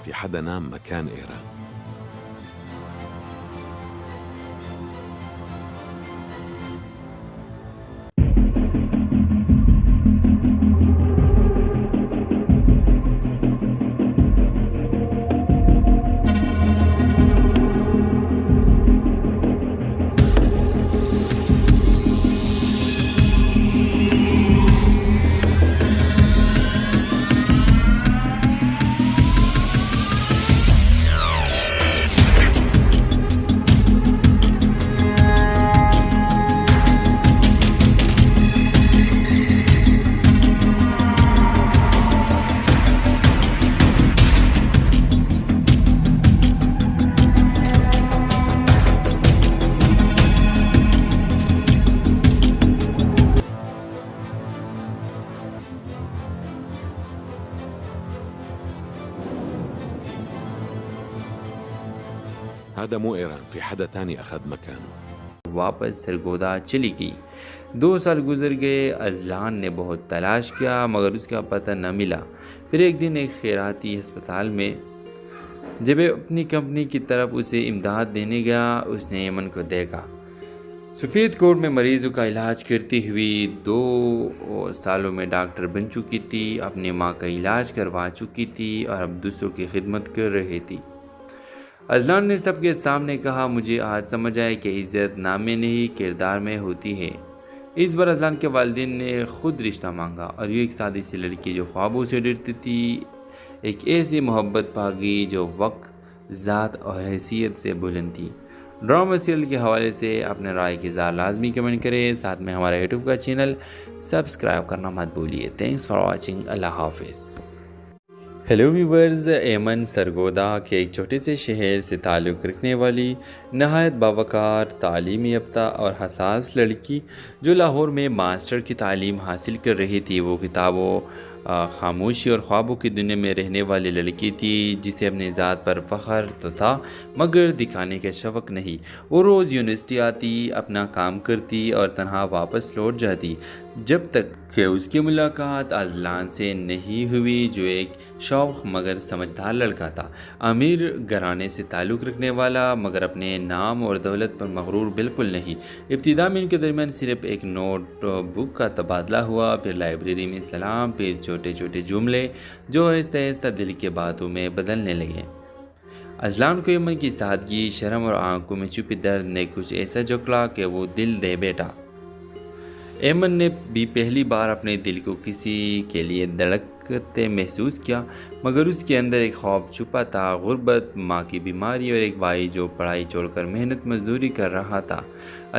في حدا نام مكان إيران. هذا مو إيران، في حدا تاني أخذ مكانه. واپس سرگودا چلی گئی. 2 سال گزر گئے. ازلان نے بہت تلاش کیا مگر اس کا پتہ نہ ملا. پھر ایک دن ایک خیراتی ہسپتال میں جب اپنی کمپنی کی طرف اسے امداد دینے گیا اس نے ایمن کو دیکھا. سفید کوٹ میں مریضوں کا علاج کرتی ہوئی 2 سالوں میں ڈاکٹر بن چکی تھی. اپنی ماں کا علاج کروا چکی تھی اور اب دوسروں کی خدمت کر رہی تھی. ازلان نے سب کے سامنے کہا مجھے آج سمجھ آئے کہ عزت نام میں نہیں کردار میں ہوتی ہے. اس بار ازلان کے والدین نے خود رشتہ مانگا اور یہ ایک سادی سی لڑکی جو خوابوں سے ڈرتی تھی ایک ایسی محبت پا گئی جو وقت ذات اور حیثیت سے بلند تھی. ڈرامہ سیریل کے حوالے سے اپنے رائے کی اظہار لازمی کمنٹ کریں. ساتھ میں ہمارا یوٹیوب کا چینل سبسکرائب کرنا مت بھولیے. Thanks for watching. اللہ حافظ. Hello viewers. ایمن سرگودا کے ایک چھوٹے سے شہر سے تعلق رکھنے والی نہایت باوقار تعلیم یافتہ اور حساس لڑکی جو لاہور میں ماسٹر کی تعلیم حاصل کر رہی تھی وہ کتابوں خاموشی اور خوابوں کی دنیا میں رہنے والی لڑکی تھی جسے اپنی ذات پر فخر تو تھا مگر دکھانے کا شوق نہیں. وہ روز یونیورسٹی آتی اپنا کام کرتی اور تنہا واپس لوٹ جاتی جب تک کہ اس کی ملاقات ازلان سے نہیں ہوئی جو ایک شوق مگر سمجھدار لڑکا تھا. امیر گھرانے سے تعلق رکھنے والا مگر اپنے نام اور دولت پر مغرور بالکل نہیں. ابتدا میں ان کے درمیان صرف ایک نوٹ بک کا تبادلہ ہوا پھر لائبریری میں سلام پھر چھوٹے چھوٹے جملے جو آہستہ آہستہ دل کے باتوں میں بدلنے لگے. ازلان کو ایمن کی سادگی شرم اور آنکھوں میں چھپی درد نے کچھ ایسا جکڑا کہ وہ دل دے بیٹھا. ایمن نے بھی پہلی بار اپنے دل کو کسی کے لیے دھڑکتے محسوس کیا مگر اس کے اندر ایک خوف چھپا تھا. غربت، ماں کی بیماری اور ایک بھائی جو پڑھائی چھوڑ کر محنت مزدوری کر رہا تھا.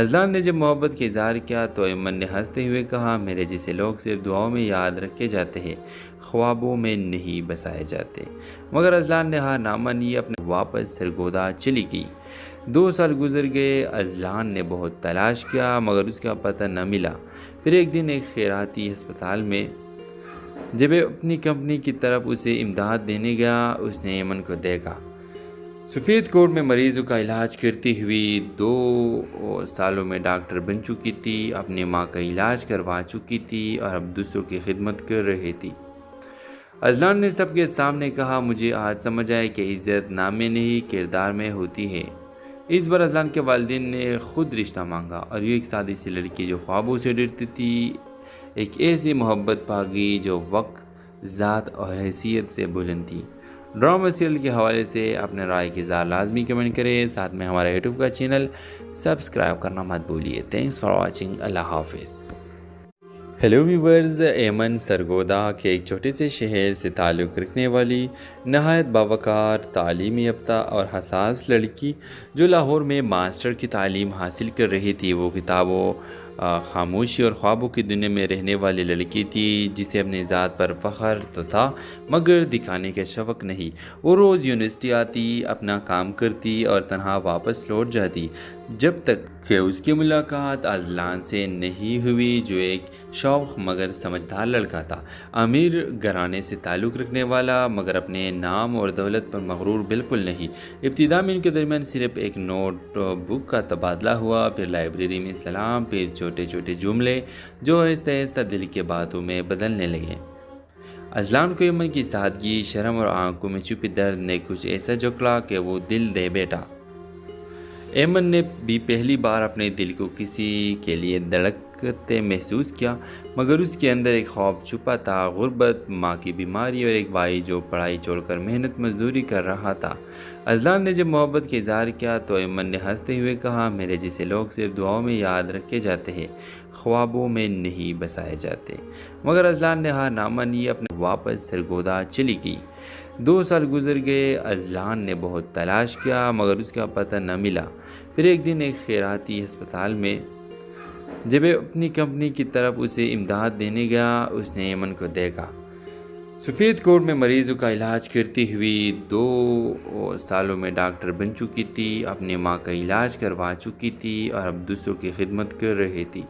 ازلان نے جب محبت کا اظہار کیا تو ایمن نے ہنستے ہوئے کہا میرے جیسے لوگ صرف دعاؤں میں یاد رکھے جاتے ہیں خوابوں میں نہیں بسائے جاتے. مگر ازلان نے ہار نہ مانی. اپنے واپس سرگودا چلی گئی. 2 سال گزر گئے. ازلان نے بہت تلاش کیا مگر اس کا پتہ نہ ملا. پھر ایک دن ایک خیراتی ہسپتال میں جب اپنی کمپنی کی طرف اسے امداد دینے گیا اس نے ایمن کو دیکھا. سفید کوٹ میں مریضوں کا علاج کرتی ہوئی 2 سالوں میں ڈاکٹر بن چکی تھی. اپنی ماں کا علاج کروا چکی تھی اور اب دوسروں کی خدمت کر رہی تھی. ازلان نے سب کے سامنے کہا مجھے آج سمجھ آئے کہ عزت نام میں نہیں کردار میں ہوتی ہے. اس بار ازلان کے والدین نے خود رشتہ مانگا اور یہ ایک سادی سی لڑکی جو خوابوں سے ڈرتی تھی ایک ایسی محبت پا گئی جو وقت ذات اور حیثیت سے بلند تھی. ڈرامہ سیریل کے حوالے سے اپنے رائے کی اظہار لازمی کمنٹ کریں. ساتھ میں ہمارا یوٹیوب کا چینل سبسکرائب کرنا مت بھولیے. Thanks for watching. اللہ حافظ. Hello viewers. ایمن سرگودا کے ایک چھوٹے سے شہر سے تعلق رکھنے والی نہایت باوقار تعلیم یافتہ اور حساس لڑکی جو لاہور میں ماسٹر کی تعلیم حاصل کر رہی تھی وہ کتابوں خاموشی اور خوابوں کی دنیا میں رہنے والی لڑکی تھی جسے اپنی ذات پر فخر تو تھا مگر دکھانے کا شوق نہیں. وہ روز یونیورسٹی آتی اپنا کام کرتی اور تنہا واپس لوٹ جاتی جب تک کہ اس کی ملاقات ازلان سے نہیں ہوئی جو ایک شوق مگر سمجھدار لڑکا تھا. امیر گھرانے سے تعلق رکھنے والا مگر اپنے نام اور دولت پر مغرور بالکل نہیں. ابتدا میں ان کے درمیان صرف ایک نوٹ بک کا تبادلہ ہوا پھر لائبریری میں سلام پھر چھوٹے چھوٹے جملے جو آہستہ آہستہ دل کے باتوں میں بدلنے لگے. اذلان کو یمن کی سادگی، شرم اور آنکھوں میں چھپی درد نے کچھ ایسا جکڑا کہ وہ دل دے بیٹھا۔ ایمن نے بھی پہلی بار اپنے دل کو کسی کے لیے دھڑکتے محسوس کیا، مگر اس کے اندر ایک خوف چھپا تھا، غربت، ماں کی بیماری اور ایک بھائی جو پڑھائی چھوڑ کر محنت مزدوری کر رہا تھا۔ اذلان نے جب محبت کا اظہار کیا تو ایمن نے ہنستے ہوئے کہا، میرے جیسے لوگ صرف دعاؤں میں یاد رکھے جاتے ہیں، خوابوں میں نہیں بسائے جاتے۔ مگر اذلان نے ہار نہ مانی، اپنے واپس سرگودا چلی گئی۔ 2 سال گزر گئے، اذلان نے بہت تلاش کیا مگر اس کا پتہ نہ ملا۔ پھر ایک دن ایک خیراتی ہسپتال میں جب اپنی کمپنی کی طرف اسے امداد دینے گیا، اس نے ایمن کو دیکھا۔ سفید کوٹ میں مریضوں کا علاج کرتی ہوئی 2 سالوں میں ڈاکٹر بن چکی تھی، اپنی ماں کا علاج کروا چکی تھی اور اب دوسروں کی خدمت کر رہی تھی۔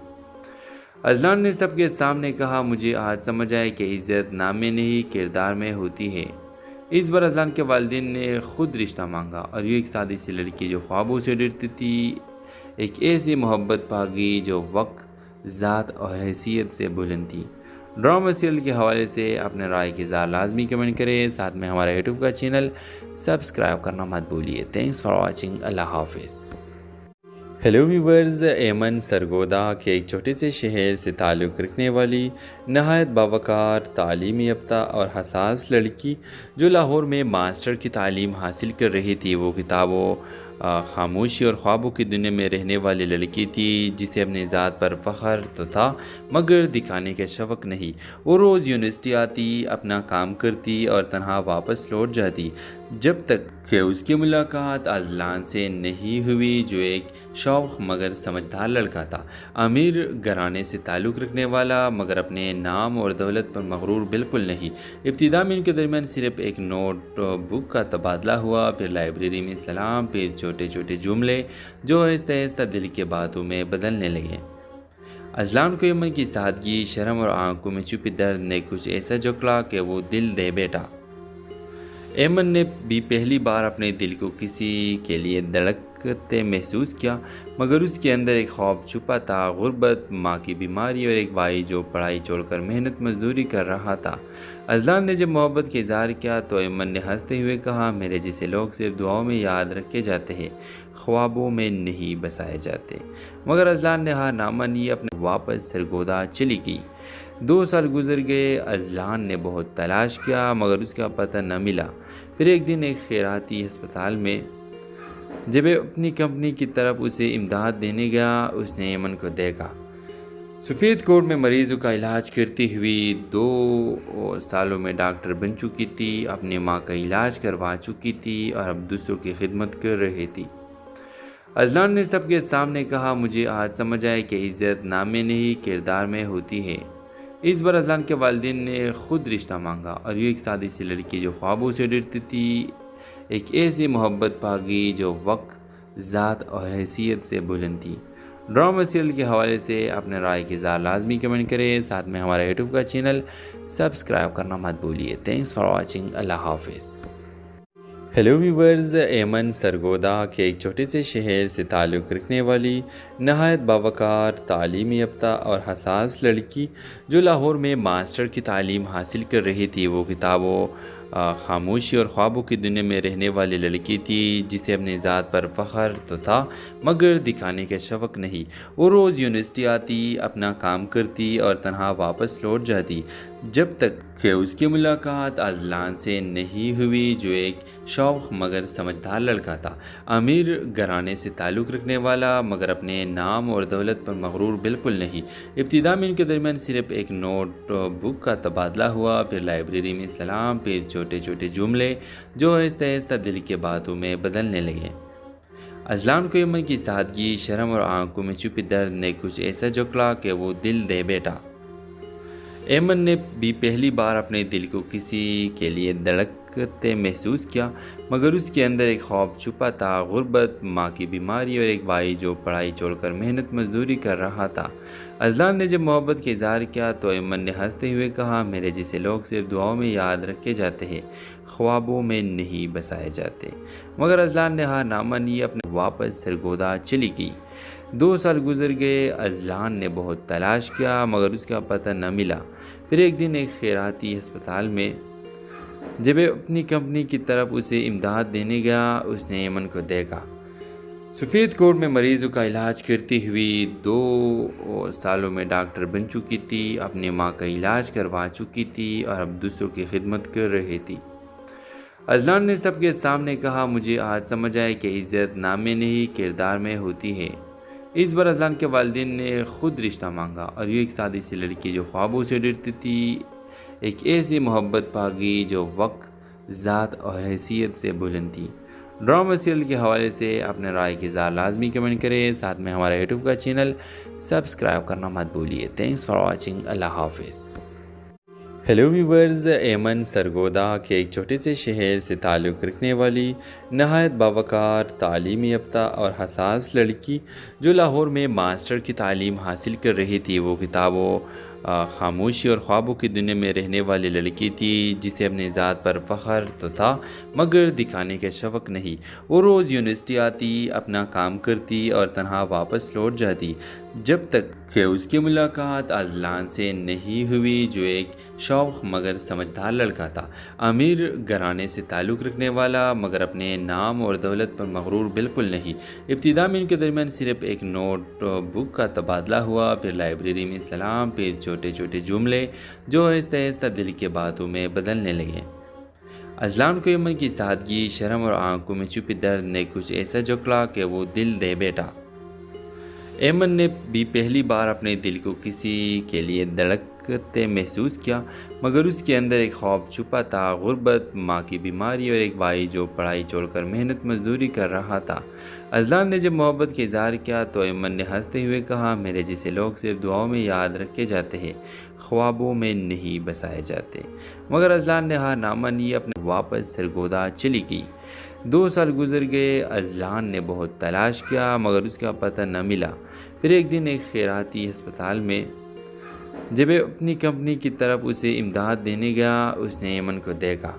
اذلان نے سب کے سامنے کہا، مجھے آج سمجھ آیا کہ عزت نام میں نہیں کردار میں ہوتی ہے۔ اس بار اذلان کے والدین نے خود رشتہ مانگا اور یہ ایک سادی سی لڑکی جو خوابوں سے ڈرتی تھی، ایک ایسی محبت پا گئی جو وقت، ذات اور حیثیت سے بلند تھی۔ ڈرامہ سیریل کے حوالے سے اپنے رائے کی اظہار لازمی کمنٹ کریں، ساتھ میں ہمارا یوٹیوب کا چینل سبسکرائب کرنا مت بھولیے۔ تھینکس فار واچنگ، اللہ حافظ۔ ہیلو ویورز، ایمن سرگودا کے ایک چھوٹے سے شہر سے تعلق رکھنے والی نہایت باوقار، تعلیم یافتہ اور حساس لڑکی جو لاہور میں ماسٹر کی تعلیم حاصل کر رہی تھی، وہ کتابوں، خاموشی اور خوابوں کی دنیا میں رہنے والی لڑکی تھی جسے اپنی ذات پر فخر تو تھا مگر دکھانے کا شوق نہیں۔ وہ روز یونیورسٹی آتی، اپنا کام کرتی اور تنہا واپس لوٹ جاتی، جب تک کہ اس کی ملاقات اذلان سے نہیں ہوئی جو ایک شوخ مگر سمجھدار لڑکا تھا، امیر گھرانے سے تعلق رکھنے والا مگر اپنے نام اور دولت پر مغرور بالکل نہیں۔ ابتدا میں ان کے درمیان صرف ایک نوٹ بک کا تبادلہ ہوا، پھر لائبریری میں سلام، پھر چھوٹے چھوٹے جملے جو آہستہ آہستہ دل کے باتوں میں بدلنے لگے۔ اذلان کو ایمن کی سادگی، شرم اور آنکھوں میں چھپی درد نے کچھ ایسا جکڑا کہ وہ دل دے بیٹھا۔ ایمن نے بھی پہلی بار اپنے دل کو کسی کے لیے دھڑکتے محسوس کیا، مگر اس کے اندر ایک خوف چھپا تھا، غربت، ماں کی بیماری اور ایک بھائی جو پڑھائی چھوڑ کر محنت مزدوری کر رہا تھا۔ اذلان نے جب محبت کا اظہار کیا تو ایمن نے ہنستے ہوئے کہا، میرے جیسے لوگ صرف دعاؤں میں یاد رکھے جاتے ہیں، خوابوں میں نہیں بسائے جاتے۔ مگر اذلان نے ہار نہ مانی، اپنے واپس سرگودا چلی گئی۔ 2 سال گزر گئے، اذلان نے بہت تلاش کیا مگر اس کا پتہ نہ ملا۔ پھر ایک دن ایک خیراتی ہسپتال میں جب اپنی کمپنی کی طرف اسے امداد دینے گیا، اس نے ایمن کو دیکھا۔ سفید کوٹ میں مریضوں کا علاج کرتی ہوئی 2 سالوں میں ڈاکٹر بن چکی تھی، اپنی ماں کا علاج کروا چکی تھی اور اب دوسروں کی خدمت کر رہی تھی۔ اذلان نے سب کے سامنے کہا، مجھے آج سمجھ آیا کہ عزت نام میں نہیں کردار میں ہوتی ہے۔ اس بار اذلان کے والدین نے خود رشتہ مانگا اور یہ ایک سادی سی لڑکی جو خوابوں سے ڈرتی تھی، ایک ایسی محبت پا گئی جو وقت، ذات اور حیثیت سے بلند تھی۔ ڈرامہ سیریل کے حوالے سے اپنے رائے کی اظہار لازمی کمنٹ کریں، ساتھ میں ہمارا یوٹیوب کا چینل سبسکرائب کرنا مت بھولیے۔ تھینکس فار واچنگ، اللہ حافظ۔ ہیلو ویورز، ایمن سرگودا کے ایک چھوٹے سے شہر سے تعلق رکھنے والی نہایت باوقار، تعلیم یافتہ اور حساس لڑکی جو لاہور میں ماسٹر کی تعلیم حاصل کر رہی تھی، وہ کتابوں، خاموشی اور خوابوں کی دنیا میں رہنے والی لڑکی تھی جسے اپنی ذات پر فخر تو تھا مگر دکھانے کا شوق نہیں۔ وہ روز یونیورسٹی آتی، اپنا کام کرتی اور تنہا واپس لوٹ جاتی، جب تک کہ اس کی ملاقات اذلان سے نہیں ہوئی جو ایک شوخ مگر سمجھدار لڑکا تھا، امیر گھرانے سے تعلق رکھنے والا مگر اپنے نام اور دولت پر مغرور بالکل نہیں۔ ابتدا میں ان کے درمیان صرف ایک نوٹ بک کا تبادلہ ہوا، پھر لائبریری میں سلام، پھر چھوٹے چھوٹے جملے جو آہستہ آہستہ دل کے باتوں میں بدلنے لگے۔ اذلان کو ایمن کی سادگی، شرم اور آنکھوں میں چھپی درد نے کچھ ایسا جکڑا کہ وہ دل دے بیٹھا۔ ایمن نے بھی پہلی بار اپنے دل کو کسی کے لیے محسوس کیا، مگر اس کے اندر ایک خوف چھپا تھا، غربت، ماں کی بیماری اور ایک بھائی جو پڑھائی چھوڑ کر محنت مزدوری کر رہا تھا۔ اذلان نے جب محبت کا اظہار کیا تو ایمن نے ہنستے ہوئے کہا، میرے جیسے لوگ صرف دعاؤں میں یاد رکھے جاتے ہیں، خوابوں میں نہیں بسائے جاتے۔ مگر اذلان نے ہار نہ مانی، اپنے واپس سرگودا چلی گئی۔ 2 سال گزر گئے، اذلان نے بہت تلاش کیا مگر اس کا پتہ نہ ملا۔ پھر ایک دن ایک خیراتی ہسپتال میں جب اپنی کمپنی کی طرف اسے امداد دینے گیا، اس نے ایمن کو دیکھا۔ سفید کوٹ میں مریضوں کا علاج کرتی ہوئی 2 سالوں میں ڈاکٹر بن چکی تھی، اپنی ماں کا علاج کروا چکی تھی اور اب دوسروں کی خدمت کر رہی تھی۔ اذلان نے سب کے سامنے کہا، مجھے آج سمجھ آئے کہ عزت نام میں نہیں کردار میں ہوتی ہے۔ اس بار اذلان کے والدین نے خود رشتہ مانگا اور یہ ایک سادی سی لڑکی جو خوابوں سے ڈرتی تھی، ایک ایسی محبت پا گئی جو وقت، ذات اور حیثیت سے بلند تھی۔ ڈرامہ سیریل کے حوالے سے اپنے رائے کی اظہار لازمی کمنٹ کریں، ساتھ میں ہمارا یوٹیوب کا چینل سبسکرائب کرنا مت بھولیے۔ تھینکس فار واچنگ، اللہ حافظ۔ ہیلو ویورز، ایمن سرگودا کے ایک چھوٹے سے شہر سے تعلق رکھنے والی نہایت باوقار، تعلیم یافتہ اور حساس لڑکی جو لاہور میں ماسٹر کی تعلیم حاصل کر رہی تھی، وہ کتابوں، خاموشی اور خوابوں کی دنیا میں رہنے والی لڑکی تھی جسے اپنی ذات پر فخر تو تھا مگر دکھانے کا شوق نہیں۔ وہ روز یونیورسٹی آتی، اپنا کام کرتی اور تنہا واپس لوٹ جاتی، جب تک کہ اس کی ملاقات اذلان سے نہیں ہوئی جو ایک شوق مگر سمجھدار لڑکا تھا، امیر گھرانے سے تعلق رکھنے والا مگر اپنے نام اور دولت پر مغرور بالکل نہیں۔ ابتدا میں ان کے درمیان صرف ایک نوٹ بک کا تبادلہ ہوا، پھر لائبریری میں سلام، پھر چھوٹے چھوٹے جملے جو آہستہ آہستہ دل کے باتوں میں بدلنے لگے۔ اذلان کو ایمن کی سادگی، شرم اور آنکھوں میں چھپی درد نے کچھ ایسا جکڑا کہ وہ دل دے بیٹھا۔ ایمن نے بھی پہلی بار اپنے دل کو کسی کے لیے دھڑکتے محسوس کیا، مگر اس کے اندر ایک خوف چھپا تھا، غربت، ماں کی بیماری اور ایک بھائی جو پڑھائی چھوڑ کر محنت مزدوری کر رہا تھا۔ اذلان نے جب محبت کا اظہار کیا تو ایمن نے ہنستے ہوئے کہا، میرے جیسے لوگ صرف دعاؤں میں یاد رکھے جاتے ہیں، خوابوں میں نہیں بسائے جاتے۔ مگر اذلان نے ہار نہ مانی، اپنے واپس سرگودا چلی گئی۔ 2 سال گزر گئے، اذلان نے بہت تلاش کیا مگر اس کا پتہ نہ ملا۔ پھر ایک دن ایک خیراتی ہسپتال میں جب اپنی کمپنی کی طرف اسے امداد دینے گیا، اس نے ایمن کو دیکھا۔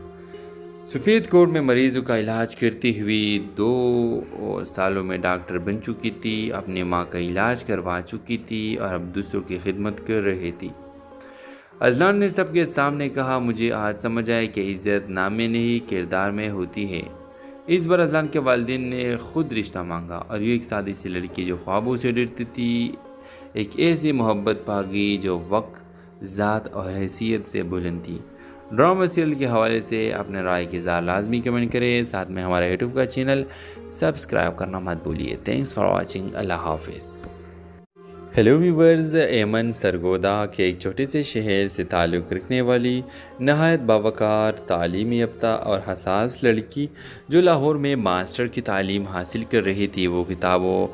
سفید کوٹ میں مریضوں کا علاج کرتی ہوئی 2 سالوں میں ڈاکٹر بن چکی تھی، اپنی ماں کا علاج کروا چکی تھی اور اب دوسروں کی خدمت کر رہی تھی۔ اذلان نے سب کے سامنے کہا، مجھے آج سمجھ آئے کہ عزت نام میں نہیں کردار میں ہوتی ہے۔ اس بار اذلان کے والدین نے خود رشتہ مانگا اور یہ ایک سادی سی لڑکی جو خوابوں سے ڈرتی تھی، ایک ایسی محبت پا گئی جو وقت، ذات اور حیثیت سے بلند تھی۔ ڈرامہ سیریل کے حوالے سے اپنے رائے کی اظہار لازمی کمنٹ کریں، ساتھ میں ہمارا یوٹیوب کا چینل سبسکرائب کرنا مت بھولیے۔ تھینکس فار واچنگ، اللہ حافظ۔ ہیلو ویورز، ایمن سرگودا کے ایک چھوٹے سے شہر سے تعلق رکھنے والی نہایت باوقار، تعلیم یافتہ اور حساس لڑکی جو لاہور میں ماسٹر کی تعلیم حاصل کر رہی تھی، وہ کتابوں،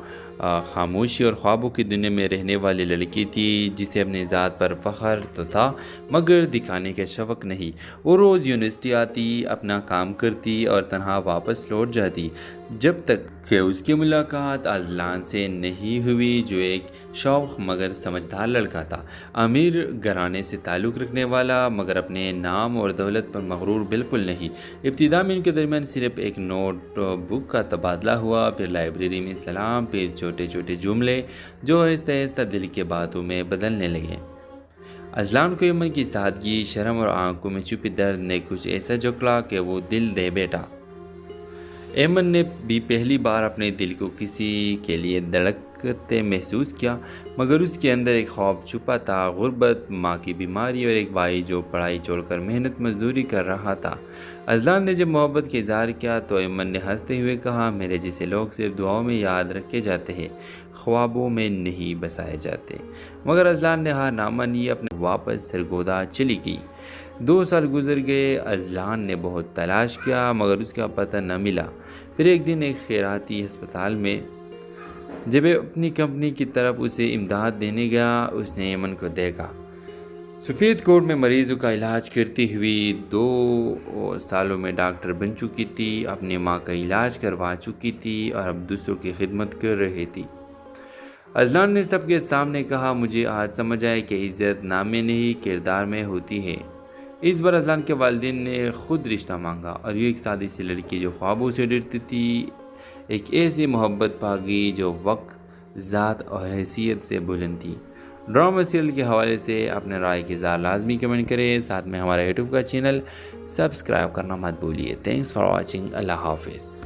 خاموشی اور خوابوں کی دنیا میں رہنے والی لڑکی تھی جسے اپنی ذات پر فخر تو تھا مگر دکھانے کا شوق نہیں۔ وہ روز یونیورسٹی آتی، اپنا کام کرتی اور تنہا واپس لوٹ جاتی، جب تک کہ اس کی ملاقات اذلان سے نہیں ہوئی جو ایک شوق مگر سمجھدار لڑکا تھا، امیر گھرانے سے تعلق رکھنے والا مگر اپنے نام اور دولت پر مغرور بالکل نہیں۔ ابتدا میں ان کے درمیان صرف ایک نوٹ بک کا تبادلہ ہوا، پھر لائبریری میں سلام، پھر چھوٹے چھوٹے جملے جو آہستہ آہستہ دل کے باتوں میں بدلنے لگے۔ اذلان کو ایمن کی سادگی، شرم اور آنکھوں میں چھپی درد نے کچھ ایسا جکڑا کہ وہ دل دے بیٹھا۔ ایمن نے بھی پہلی بار اپنے دل کو کسی کے لیے دھڑکتے محسوس کیا، مگر اس کے اندر ایک خوف چھپا تھا، غربت، ماں کی بیماری اور ایک بھائی جو پڑھائی چھوڑ کر محنت مزدوری کر رہا تھا۔ اذلان نے جب محبت کا اظہار کیا تو ایمن نے ہنستے ہوئے کہا، میرے جیسے لوگ صرف دعاؤں میں یاد رکھے جاتے ہیں، خوابوں میں نہیں بسائے جاتے۔ مگر اذلان نے ہار نہ مانی، اپنے واپس سرگودا چلی گئی۔ 2 سال گزر گئے، اذلان نے بہت تلاش کیا مگر اس کا پتہ نہ ملا۔ پھر ایک دن ایک خیراتی ہسپتال میں جب اپنی کمپنی کی طرف اسے امداد دینے گیا، اس نے ایمن کو دیکھا۔ سفید کوٹ میں مریضوں کا علاج کرتی ہوئی 2 سالوں میں ڈاکٹر بن چکی تھی، اپنی ماں کا علاج کروا چکی تھی اور اب دوسروں کی خدمت کر رہی تھی۔ ازلان نے سب کے سامنے کہا، مجھے آج سمجھ آئے کہ عزت نام میں نہیں کردار میں ہوتی ہے۔ اس بار ازلان کے والدین نے خود رشتہ مانگا اور یہ ایک سادی سی لڑکی جو خوابوں سے ڈرتی تھی، ایک ایسی محبت پاگی جو وقت، ذات اور حیثیت سے بلند تھی۔ ڈرامہ سیریل کے حوالے سے اپنے رائے کی اظہار لازمی کمنٹ کریں، ساتھ میں ہمارا یوٹیوب کا چینل سبسکرائب کرنا مت بھولیے۔ تھینکس فار واچنگ، اللہ حافظ۔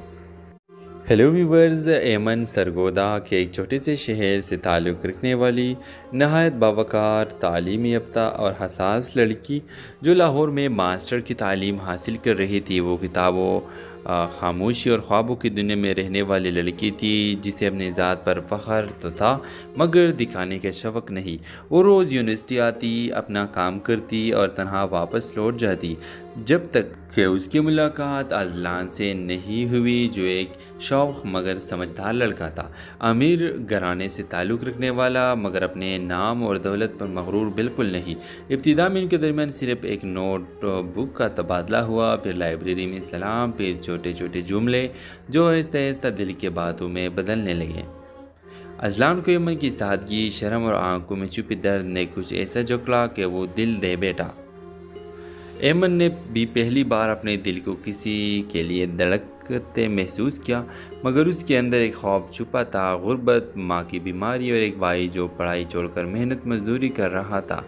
ہیلو ویورز، ایمن سرگودا کے ایک چھوٹے سے شہر سے تعلق رکھنے والی نہایت باوقار، تعلیم یافتہ اور حساس لڑکی جو لاہور میں ماسٹر کی تعلیم حاصل کر رہی تھی، وہ کتابوں، خاموشی اور خوابوں کی دنیا میں رہنے والی لڑکی تھی جسے اپنی ذات پر فخر تو تھا مگر دکھانے کا شوق نہیں۔ وہ روز یونیورسٹی آتی، اپنا کام کرتی اور تنہا واپس لوٹ جاتی جب تک کہ اس کی ملاقات ازلان سے نہیں ہوئی جو ایک شوخ مگر سمجھدار لڑکا تھا، امیر گھرانے سے تعلق رکھنے والا مگر اپنے نام اور دولت پر مغرور بالکل نہیں۔ ابتدا میں ان کے درمیان صرف ایک نوٹ بک کا تبادلہ ہوا، پھر لائبریری میں سلام، پھر چھوٹے چھوٹے جملے جو آہستہ آہستہ دل کے باتوں میں بدلنے لگے۔ ازلان کو ایمن کی سادگی، شرم اور آنکھوں میں چھپی درد نے کچھ ایسا جکڑا کہ وہ دل دے بیٹھا۔ ایمن نے بھی پہلی بار اپنے دل کو کسی کے لیے دھڑکتے محسوس کیا، مگر اس کے اندر ایک خوف چھپا تھا، غربت، ماں کی بیماری اور ایک بھائی جو پڑھائی چھوڑ کر محنت مزدوری کر رہا تھا۔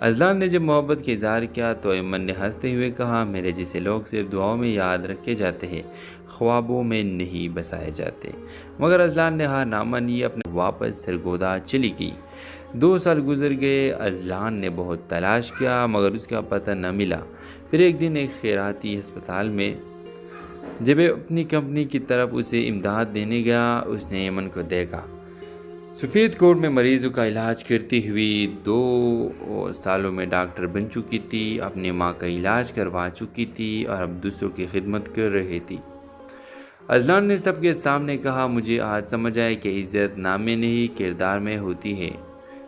ازلان نے جب محبت کا اظہار کیا تو ایمن نے ہنستے ہوئے کہا، میرے جیسے لوگ صرف دعاؤں میں یاد رکھے جاتے ہیں، خوابوں میں نہیں بسائے جاتے۔ مگر ازلان نے ہار نہ مانی، اپنے واپس سرگودا چلی گئی۔ 2 سال گزر گئے، ازلان نے بہت تلاش کیا مگر اس کا پتہ نہ ملا۔ پھر ایک دن ایک خیراتی ہسپتال میں جب اپنی کمپنی کی طرف اسے امداد دینے گیا، اس نے ایمن کو دیکھا۔ سفید کوٹ میں مریضوں کا علاج کرتی ہوئی 2 سالوں میں ڈاکٹر بن چکی تھی، اپنی ماں کا علاج کروا چکی تھی اور اب دوسروں کی خدمت کر رہی تھی۔ ازلان نے سب کے سامنے کہا، مجھے آج سمجھ آئے کہ عزت نام میں نہیں کردار میں ہوتی ہے۔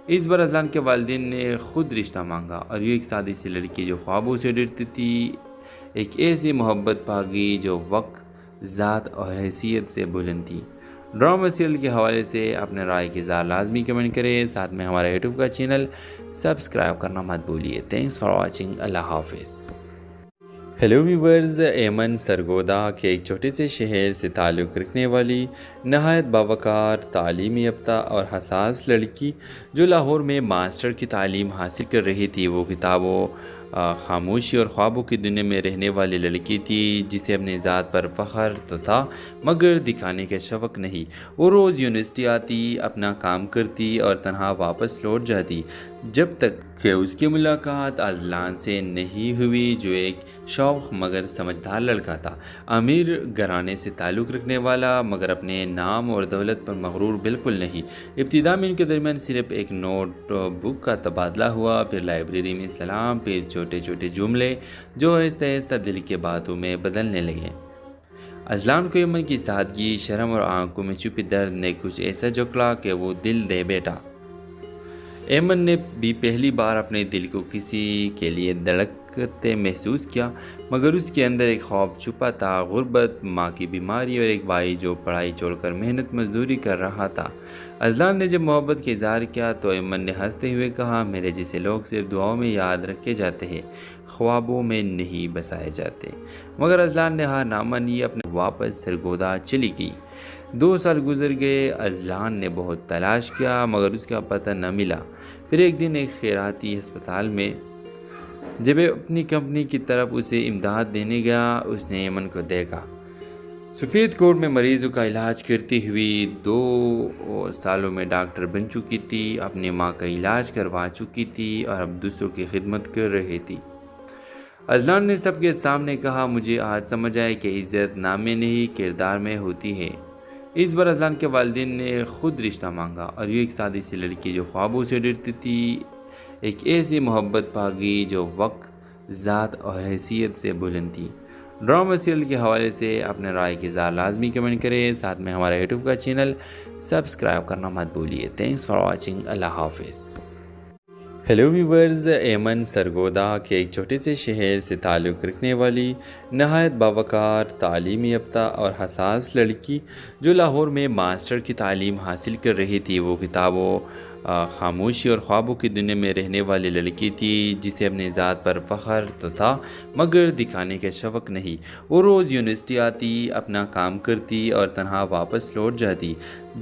اس بار ازلان کے والدین نے خود رشتہ مانگا اور یہ ایک سادی سی لڑکی جو خوابوں سے ڈرتی تھی، ایک ایسی محبت پاگی جو وقت، ذات اور حیثیت سے بلند تھی۔ ڈرامہ سیریل کے حوالے سے اپنے رائے کی اظہار لازمی کمنٹ کریں، ساتھ میں ہمارا یوٹیوب کا چینل سبسکرائب کرنا مت بھولیے۔ تھینکس فار واچنگ، اللہ حافظ۔ ہیلو ویورز، ایمن سرگودا کے ایک چھوٹے سے شہر سے تعلق رکھنے والی نہایت باوقار، تعلیم یافتہ اور حساس لڑکی جو لاہور میں ماسٹر کی تعلیم حاصل کر رہی تھی، وہ کتابوں، خاموشی اور خوابوں کی دنیا میں رہنے والی لڑکی تھی جسے اپنی ذات پر فخر تو تھا مگر دکھانے کا شوق نہیں۔ وہ روز یونیورسٹی آتی، اپنا کام کرتی اور تنہا واپس لوٹ جاتی جب تک کہ اس کی ملاقات ازلان سے نہیں ہوئی جو ایک شوخ مگر سمجھدار لڑکا تھا، امیر گھرانے سے تعلق رکھنے والا مگر اپنے نام اور دولت پر مغرور بالکل نہیں۔ ابتدا میں ان کے درمیان صرف ایک نوٹ بک کا تبادلہ ہوا، پھر لائبریری میں سلام، پھر چھوٹے چھوٹے جملے جو آہستہ آہستہ دل کے باتوں میں بدلنے لگے۔ ازلان کو ایمن کی سادگی، شرم اور آنکھوں میں چھپی درد نے کچھ ایسا جکڑا کہ وہ دل دے بیٹھا۔ ایمن نے بھی پہلی بار اپنے دل کو کسی کے لیے دھڑکتے محسوس کیا، مگر اس کے اندر ایک خوف چھپا تھا، غربت، ماں کی بیماری اور ایک بھائی جو پڑھائی چھوڑ کر محنت مزدوری کر رہا تھا۔ ازلان نے جب محبت کا اظہار کیا تو ایمن نے ہنستے ہوئے کہا، میرے جیسے لوگ صرف دعاؤں میں یاد رکھے جاتے ہیں، خوابوں میں نہیں بسائے جاتے۔ مگر ازلان نے ہار نہ مانی، اپنے واپس سرگودا چلی گئی۔ 2 سال گزر گئے، ازلان نے بہت تلاش کیا مگر اس کا پتہ نہ ملا۔ پھر ایک دن ایک خیراتی ہسپتال میں جب اپنی کمپنی کی طرف اسے امداد دینے گیا، اس نے ایمن کو دیکھا۔ سفید کوٹ میں مریضوں کا علاج کرتی ہوئی 2 سالوں میں ڈاکٹر بن چکی تھی، اپنی ماں کا علاج کروا چکی تھی اور اب دوسروں کی خدمت کر رہی تھی۔ ازلان نے سب کے سامنے کہا، مجھے آج سمجھ آئے کہ عزت نام میں نہیں کردار میں ہوتی ہے۔ اس بار ازلان کے والدین نے خود رشتہ مانگا اور یہ ایک سادی سی لڑکی جو خوابوں سے ڈرتی تھی، ایک ایسی محبت پاگی جو وقت، ذات اور حیثیت سے بلند تھی۔ ڈرامہ سیریل کے حوالے سے اپنے رائے کی اظہار لازمی کمنٹ کریں، ساتھ میں ہمارا یوٹیوب کا چینل سبسکرائب کرنا مت بھولیے۔ تھینکس فار واچنگ، اللہ حافظ۔ ہیلو ویورز، ایمن سرگودا کے ایک چھوٹے سے شہر سے تعلق رکھنے والی نہایت باوقار، تعلیم یافتہ اور حساس لڑکی جو لاہور میں ماسٹر کی تعلیم حاصل کر رہی تھی، وہ کتابوں، خاموشی اور خوابوں کی دنیا میں رہنے والی لڑکی تھی جسے اپنی ذات پر فخر تو تھا مگر دکھانے کا شوق نہیں۔ وہ روز یونیورسٹی آتی، اپنا کام کرتی اور تنہا واپس لوٹ جاتی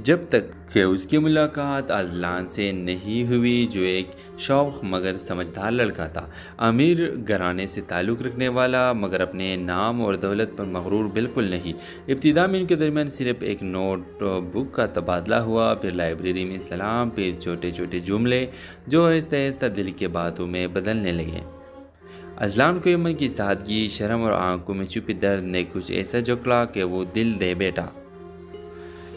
جب تک کہ اس کی ملاقات اذلان سے نہیں ہوئی، جو ایک شوق مگر سمجھدار لڑکا تھا، امیر گھرانے سے تعلق رکھنے والا مگر اپنے نام اور دولت پر مغرور بالکل نہیں۔ ابتدا میں ان کے درمیان صرف ایک نوٹ بک کا تبادلہ ہوا، پھر لائبریری میں سلام، پھر چھوٹے چھوٹے جملے جو آہستہ آہستہ دل کے باتوں میں بدلنے لگے۔ اذلان کو ایمن کی سادگی، شرم اور آنکھوں میں چھپے درد نے کچھ ایسا جکڑا کہ وہ دل دے بیٹھا۔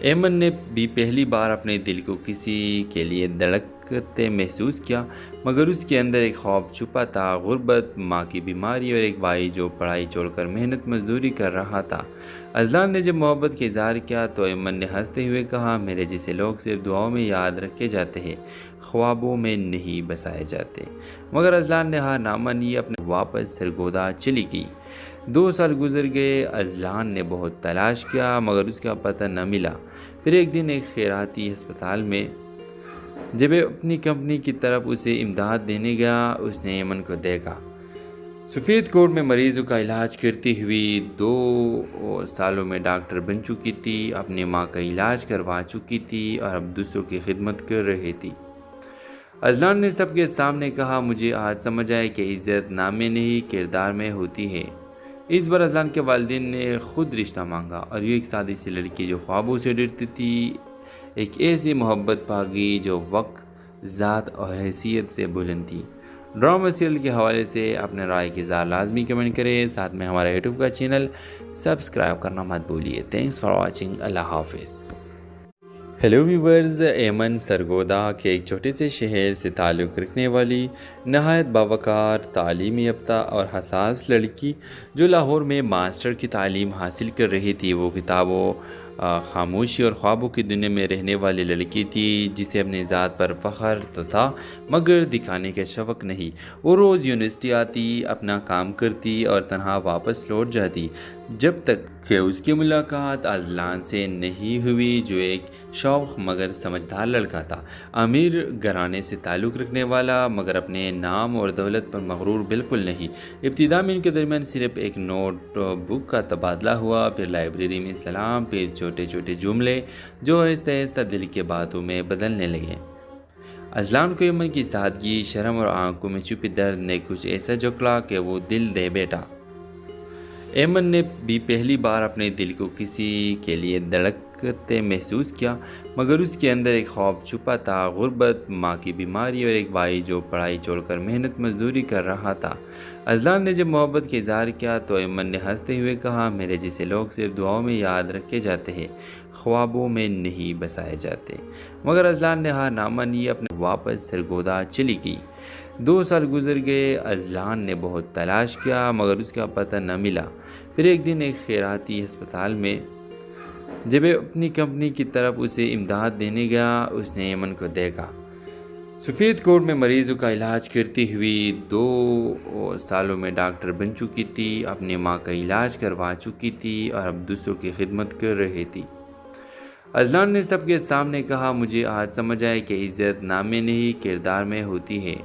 ایمن نے بھی پہلی بار اپنے دل کو کسی کے لیے دھڑکتے محسوس کیا، مگر اس کے اندر ایک خوف چھپا تھا، غربت، ماں کی بیماری اور ایک بھائی جو پڑھائی چھوڑ کر محنت مزدوری کر رہا تھا۔ اذلان نے جب محبت کا اظہار کیا تو ایمن نے ہنستے ہوئے کہا، میرے جیسے لوگ صرف دعاؤں میں یاد رکھے جاتے ہیں، خوابوں میں نہیں بسائے جاتے۔ مگر اذلان نے ہار نہ مانی، اپنے واپس سرگودا چلی گئی۔ 2 سال گزر گئے، اذلان نے بہت تلاش کیا مگر اس کا پتہ نہ ملا۔ پھر ایک دن ایک خیراتی ہسپتال میں جب اپنی کمپنی کی طرف اسے امداد دینے گیا، اس نے ایمن کو دیکھا۔ سفید کوٹ میں مریضوں کا علاج کرتی ہوئی 2 سالوں میں ڈاکٹر بن چکی تھی، اپنی ماں کا علاج کروا چکی تھی اور اب دوسروں کی خدمت کر رہی تھی۔ اذلان نے سب کے سامنے کہا، مجھے آج سمجھ آئے کہ عزت نام میں نہیں کردار میں ہوتی ہے۔ اس بار اذلان کے والدین نے خود رشتہ مانگا اور یہ ایک سادی سی لڑکی جو خوابوں سے ڈرتی تھی، ایک ایسی محبت پاگی جو وقت، ذات اور حیثیت سے بلند تھی۔ ڈرامہ سیریل کے حوالے سے اپنے رائے کی اظہار لازمی کمنٹ کریں، ساتھ میں ہمارا یوٹیوب کا چینل سبسکرائب کرنا مت بھولیے۔ تھینکس فار واچنگ، اللہ حافظ۔ ہیلو ویورز، ایمن سرگودا کے ایک چھوٹے سے شہر سے تعلق رکھنے والی نہایت باوقار، تعلیم یافتہ اور حساس لڑکی جو لاہور میں ماسٹر کی تعلیم حاصل کر رہی تھی، وہ کتابوں، خاموشی اور خوابوں کی دنیا میں رہنے والی لڑکی تھی جسے اپنی ذات پر فخر تو تھا مگر دکھانے کا شوق نہیں۔ وہ روز یونیورسٹی آتی، اپنا کام کرتی اور تنہا واپس لوٹ جاتی جب تک کہ اس کی ملاقات اذلان سے نہیں ہوئی، جو ایک شوق مگر سمجھدار لڑکا تھا، امیر گھرانے سے تعلق رکھنے والا مگر اپنے نام اور دولت پر مغرور بالکل نہیں۔ ابتدا میں ان کے درمیان صرف ایک نوٹ بک کا تبادلہ ہوا، پھر لائبریری میں سلام، پھر چھوٹے چھوٹے جملے جو آہستہ آہستہ دل کے باتوں میں بدلنے لگے۔ اذلان کو ایمن کی سادگی، شرم اور آنکھوں میں چھپے درد نے کچھ ایسا جکڑا کہ وہ دل دے بیٹھا۔ ایمن نے بھی پہلی بار اپنے دل کو کسی کے لیے دھڑکتے محسوس کیا، مگر اس کے اندر ایک خوف چھپا تھا، غربت، ماں کی بیماری اور ایک بھائی جو پڑھائی چھوڑ کر محنت مزدوری کر رہا تھا۔ اذلان نے جب محبت کا اظہار کیا تو ایمن نے ہنستے ہوئے کہا، میرے جیسے لوگ صرف دعاؤں میں یاد رکھے جاتے ہیں، خوابوں میں نہیں بسائے جاتے۔ مگر اذلان نے ہار نہ مانی، اپنے واپس سرگودا چلی گئی۔ 2 سال گزر گئے، اذلان نے بہت تلاش کیا مگر اس کا پتہ نہ ملا۔ پھر ایک دن ایک خیراتی ہسپتال میں جب اپنی کمپنی کی طرف اسے امداد دینے گیا، اس نے ایمن کو دیکھا۔ سفید کوٹ میں مریضوں کا علاج کرتی ہوئی 2 سالوں میں ڈاکٹر بن چکی تھی، اپنی ماں کا علاج کروا چکی تھی اور اب دوسروں کی خدمت کر رہی تھی۔ اذلان نے سب کے سامنے کہا، مجھے آج سمجھ آئے کہ عزت نام میں نہیں کردار میں ہوتی ہے۔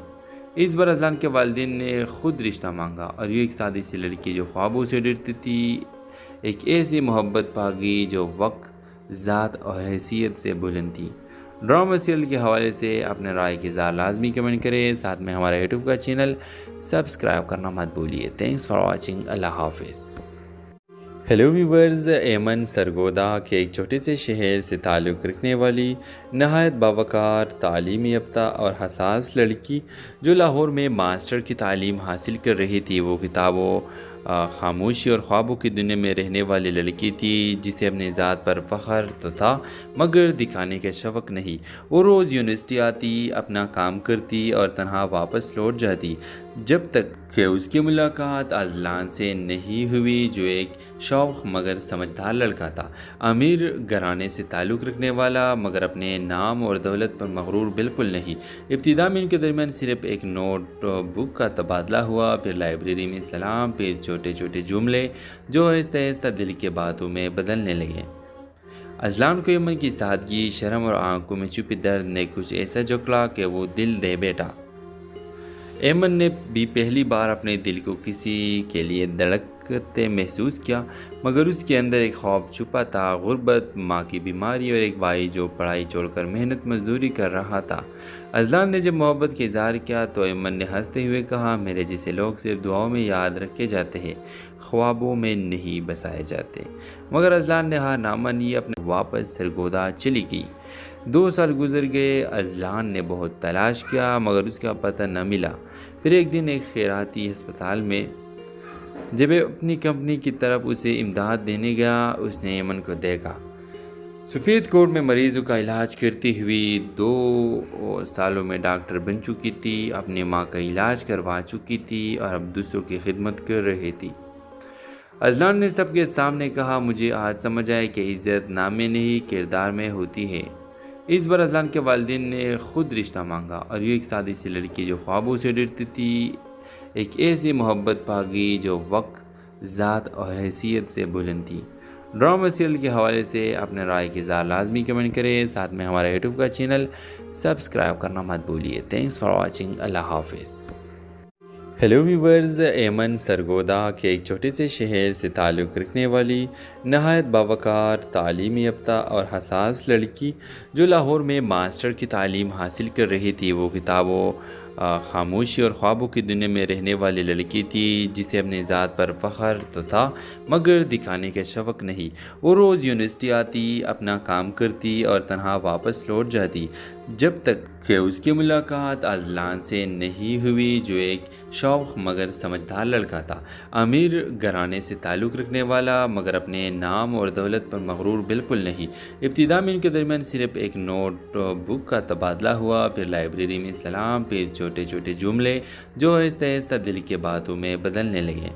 اس بار اذلان کے والدین نے خود رشتہ مانگا اور یہ ایک سادی سی لڑکی جو خوابوں سے ڈرتی تھی، ایک ایسی محبت پاگی جو وقت، ذات اور حیثیت سے بلند تھی۔ ڈرامہ سیریل کے حوالے سے اپنے رائے کی اظہار لازمی کمنٹ کریں، ساتھ میں ہمارا یوٹیوب کا چینل سبسکرائب کرنا مت بھولیے۔ تھینکس فار واچنگ، اللہ حافظ۔ ہیلو ویورز، ایمن سرگودا کے ایک چھوٹے سے شہر سے تعلق رکھنے والی نہایت باوقار، تعلیم یافتہ اور حساس لڑکی جو لاہور میں ماسٹر کی تعلیم حاصل کر رہی تھی، وہ کتابوں، خاموشی اور خوابوں کی دنیا میں رہنے والی لڑکی تھی جسے اپنی ذات پر فخر تو تھا مگر دکھانے کا شوق نہیں۔ وہ روز یونیورسٹی آتی، اپنا کام کرتی اور تنہا واپس لوٹ جاتی جب تک کہ اس کی ملاقات اذلان سے نہیں ہوئی جو ایک شوخ مگر سمجھدار لڑکا تھا، امیر گھرانے سے تعلق رکھنے والا مگر اپنے نام اور دولت پر مغرور بالکل نہیں۔ ابتدا میں ان کے درمیان صرف ایک نوٹ بک کا تبادلہ ہوا، پھر لائبریری میں سلام، پھر چھوٹے چھوٹے جملے جو آہستہ آہستہ دل کے باتوں میں بدلنے لگے۔ اذلان کو ایمن کی سادگی، شرم اور آنکھوں میں چھپی درد نے کچھ ایسا جکڑا کہ وہ دل دے بیٹھا۔ ایمن نے بھی پہلی بار اپنے دل کو کسی کے لیے دھڑکتے محسوس کیا، مگر اس کے اندر ایک خوف چھپا تھا، غربت، ماں کی بیماری اور ایک بھائی جو پڑھائی چھوڑ کر محنت مزدوری کر رہا تھا۔ اذلان نے جب محبت کا اظہار کیا تو ایمن نے ہنستے ہوئے کہا، میرے جیسے لوگ صرف دعاؤں میں یاد رکھے جاتے ہیں، خوابوں میں نہیں بسائے جاتے۔ مگر اذلان نے ہار نہ مانی، اپنے واپس سرگودا چلی گئی۔ 2 سال گزر گئے، اذلان نے بہت تلاش کیا مگر اس کا پتہ نہ ملا۔ پھر ایک دن ایک خیراتی ہسپتال میں جب اپنی کمپنی کی طرف اسے امداد دینے گیا، اس نے ایمن کو دیکھا۔ سفید کوٹ میں مریضوں کا علاج کرتی ہوئی 2 سالوں میں ڈاکٹر بن چکی تھی، اپنی ماں کا علاج کروا چکی تھی اور اب دوسروں کی خدمت کر رہی تھی۔ اذلان نے سب کے سامنے کہا، مجھے آج سمجھ آیا کہ عزت نام میں نہیں کردار میں ہوتی ہے۔ اس بار اذلان کے والدین نے خود رشتہ مانگا اور یہ ایک سادی سی لڑکی جو خوابوں سے ڈرتی تھی، ایک ایسی محبت پا گئی جو وقت، ذات اور حیثیت سے بلند تھی۔ ڈرامہ سیریل کے حوالے سے اپنے رائے کی اظہار لازمی کمنٹ کریں، ساتھ میں ہمارا یوٹیوب کا چینل سبسکرائب کرنا مت بھولیے۔ تھینکس فار واچنگ، اللہ حافظ۔ ہیلو ویورز، ایمن سرگودا کے ایک چھوٹے سے شہر سے تعلق رکھنے والی نہایت باوقار، تعلیم یافتہ اور حساس لڑکی جو لاہور میں ماسٹر کی تعلیم حاصل کر رہی تھی، وہ کتابوں، خاموشی اور خوابوں کی دنیا میں رہنے والی لڑکی تھی جسے اپنی ذات پر فخر تو تھا مگر دکھانے کا شوق نہیں۔ وہ روز یونیورسٹی آتی، اپنا کام کرتی اور تنہا واپس لوٹ جاتی، جب تک کہ اس کی ملاقات اذلان سے نہیں ہوئی جو ایک شوخ مگر سمجھدار لڑکا تھا، امیر گھرانے سے تعلق رکھنے والا مگر اپنے نام اور دولت پر مغرور بالکل نہیں۔ ابتدا میں ان کے درمیان صرف ایک نوٹ بک کا تبادلہ ہوا، پھر لائبریری میں سلام، پھر چھوٹے چھوٹے جملے جو آہستہ آہستہ دل کے باتوں میں بدلنے لگے۔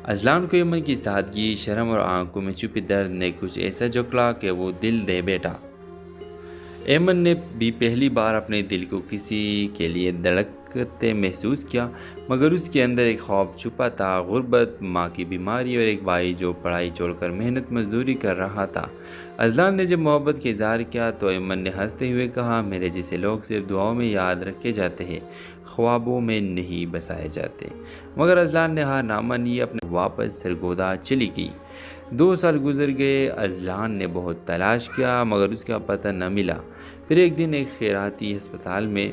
اذلان کو ایمن کی سادگی، شرم اور آنکھوں میں چھپی درد نے کچھ ایسا جکڑا کہ وہ دل دے بیٹھا۔ ایمن نے بھی پہلی بار اپنے دل کو کسی کے لیے دھڑکتے محسوس کیا، مگر اس کے اندر ایک خوف چھپا تھا، غربت، ماں کی بیماری اور ایک بھائی جو پڑھائی چھوڑ کر محنت مزدوری کر رہا تھا۔ اذلان نے جب محبت کا اظہار کیا تو ایمن نے ہنستے ہوئے کہا، میرے جیسے لوگ صرف دعاؤں میں یاد رکھے جاتے ہیں، خوابوں میں نہیں بسائے جاتے۔ مگر اذلان نے ہار نہ مانی، اپنے واپس سرگودا چلی گئی۔ 2 سال گزر گئے، اذلان نے بہت تلاش کیا مگر اس کا پتہ نہ ملا۔ پھر ایک دن ایک خیراتی ہسپتال میں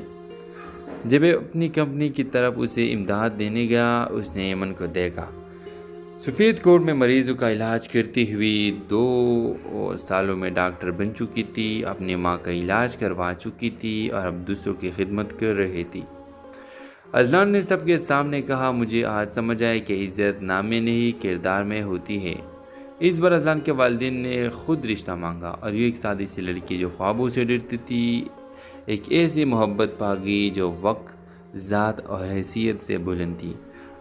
جب اپنی کمپنی کی طرف اسے امداد دینے گیا، اس نے ایمن کو دیکھا۔ سفید کوٹ میں مریضوں کا علاج کرتی ہوئی 2 سالوں میں ڈاکٹر بن چکی تھی، اپنی ماں کا علاج کروا چکی تھی اور اب دوسروں کی خدمت کر رہی تھی۔ اذلان نے سب کے سامنے کہا، مجھے آج سمجھ آیا کہ عزت نام میں نہیں کردار میں ہوتی ہے۔ اس بار اذلان کے والدین نے خود رشتہ مانگا اور یہ ایک سادی سی لڑکی جو خوابوں سے ڈرتی تھی، ایک ایسی محبت پا گئی جو وقت، ذات اور حیثیت سے بلند تھی۔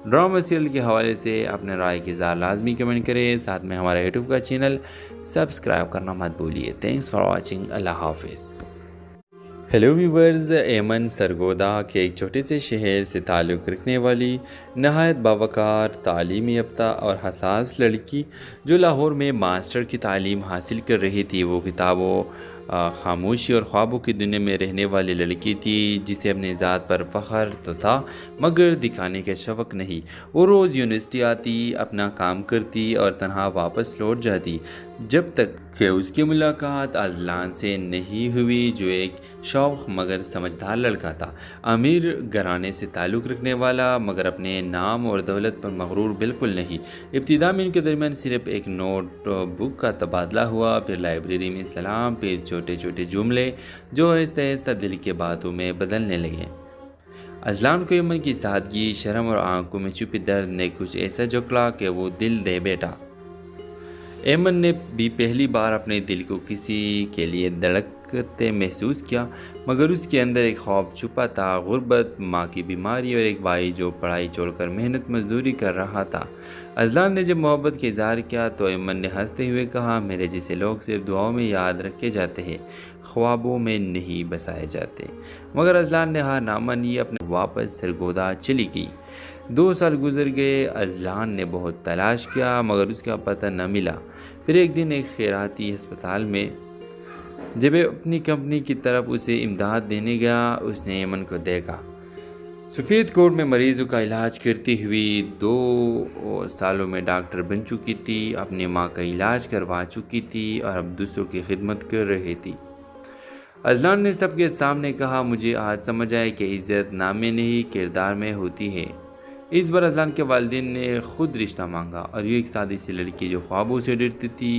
ڈرامہ سیریل کے حوالے سے اپنے رائے کی اظہار لازمی کمنٹ کریں، ساتھ میں ہمارا یوٹیوب کا چینل سبسکرائب کرنا مت بھولیے۔ تھینکس فار واچنگ، اللہ حافظ۔ ہیلو ویورز، ایمن سرگودا کے ایک چھوٹے سے شہر سے تعلق رکھنے والی نہایت باوقار، تعلیم یافتہ اور حساس لڑکی جو لاہور میں ماسٹر کی تعلیم حاصل کر رہی تھی، وہ کتابوں، خاموشی اور خوابوں کی دنیا میں رہنے والی لڑکی تھی جسے اپنی ذات پر فخر تو تھا مگر دکھانے کا شوق نہیں۔ وہ روز یونیورسٹی آتی، اپنا کام کرتی اور تنہا واپس لوٹ جاتی، جب تک کہ اس کی ملاقات اذلان سے نہیں ہوئی جو ایک شوخ مگر سمجھدار لڑکا تھا، امیر گھرانے سے تعلق رکھنے والا مگر اپنے نام اور دولت پر مغرور بالکل نہیں۔ ابتدا میں ان کے درمیان صرف ایک نوٹ بک کا تبادلہ ہوا، پھر لائبریری میں سلام، پھر چھوٹے چھوٹے جملے جو آہستہ آہستہ دل کے باتوں میں بدلنے لگے۔ اذلان کو ایمن کی سادگی، شرم اور آنکھوں میں چھپی درد نے کچھ ایسا جکڑا کہ وہ دل دے بیٹھا۔ ایمن نے بھی پہلی بار اپنے دل کو کسی کے لیے دھڑک محسوس کیا، مگر اس کے اندر ایک خوف چھپا تھا، غربت، ماں کی بیماری اور ایک بھائی جو پڑھائی چھوڑ کر محنت مزدوری کر رہا تھا۔ اذلان نے جب محبت کا اظہار کیا تو ایمن نے ہنستے ہوئے کہا، میرے جیسے لوگ صرف دعاؤں میں یاد رکھے جاتے ہیں، خوابوں میں نہیں بسائے جاتے۔ مگر اذلان نے ہار نہ مانی، اپنے واپس سرگودا چلی گئی۔ 2 سال گزر گئے، اذلان نے بہت تلاش کیا مگر اس کا پتہ نہ ملا۔ پھر ایک دن ایک خیراتی ہسپتال میں جب اپنی کمپنی کی طرف اسے امداد دینے گیا، اس نے ایمن کو دیکھا۔ سفید کوٹ میں مریضوں کا علاج کرتی ہوئی 2 سالوں میں ڈاکٹر بن چکی تھی، اپنی ماں کا علاج کروا چکی تھی اور اب دوسروں کی خدمت کر رہی تھی۔ اذلان نے سب کے سامنے کہا، مجھے آج سمجھ آیا کہ عزت نام میں نہیں کردار میں ہوتی ہے۔ اس بار اذلان کے والدین نے خود رشتہ مانگا اور یہ ایک سادی سی لڑکی جو خوابوں سے ڈرتی تھی،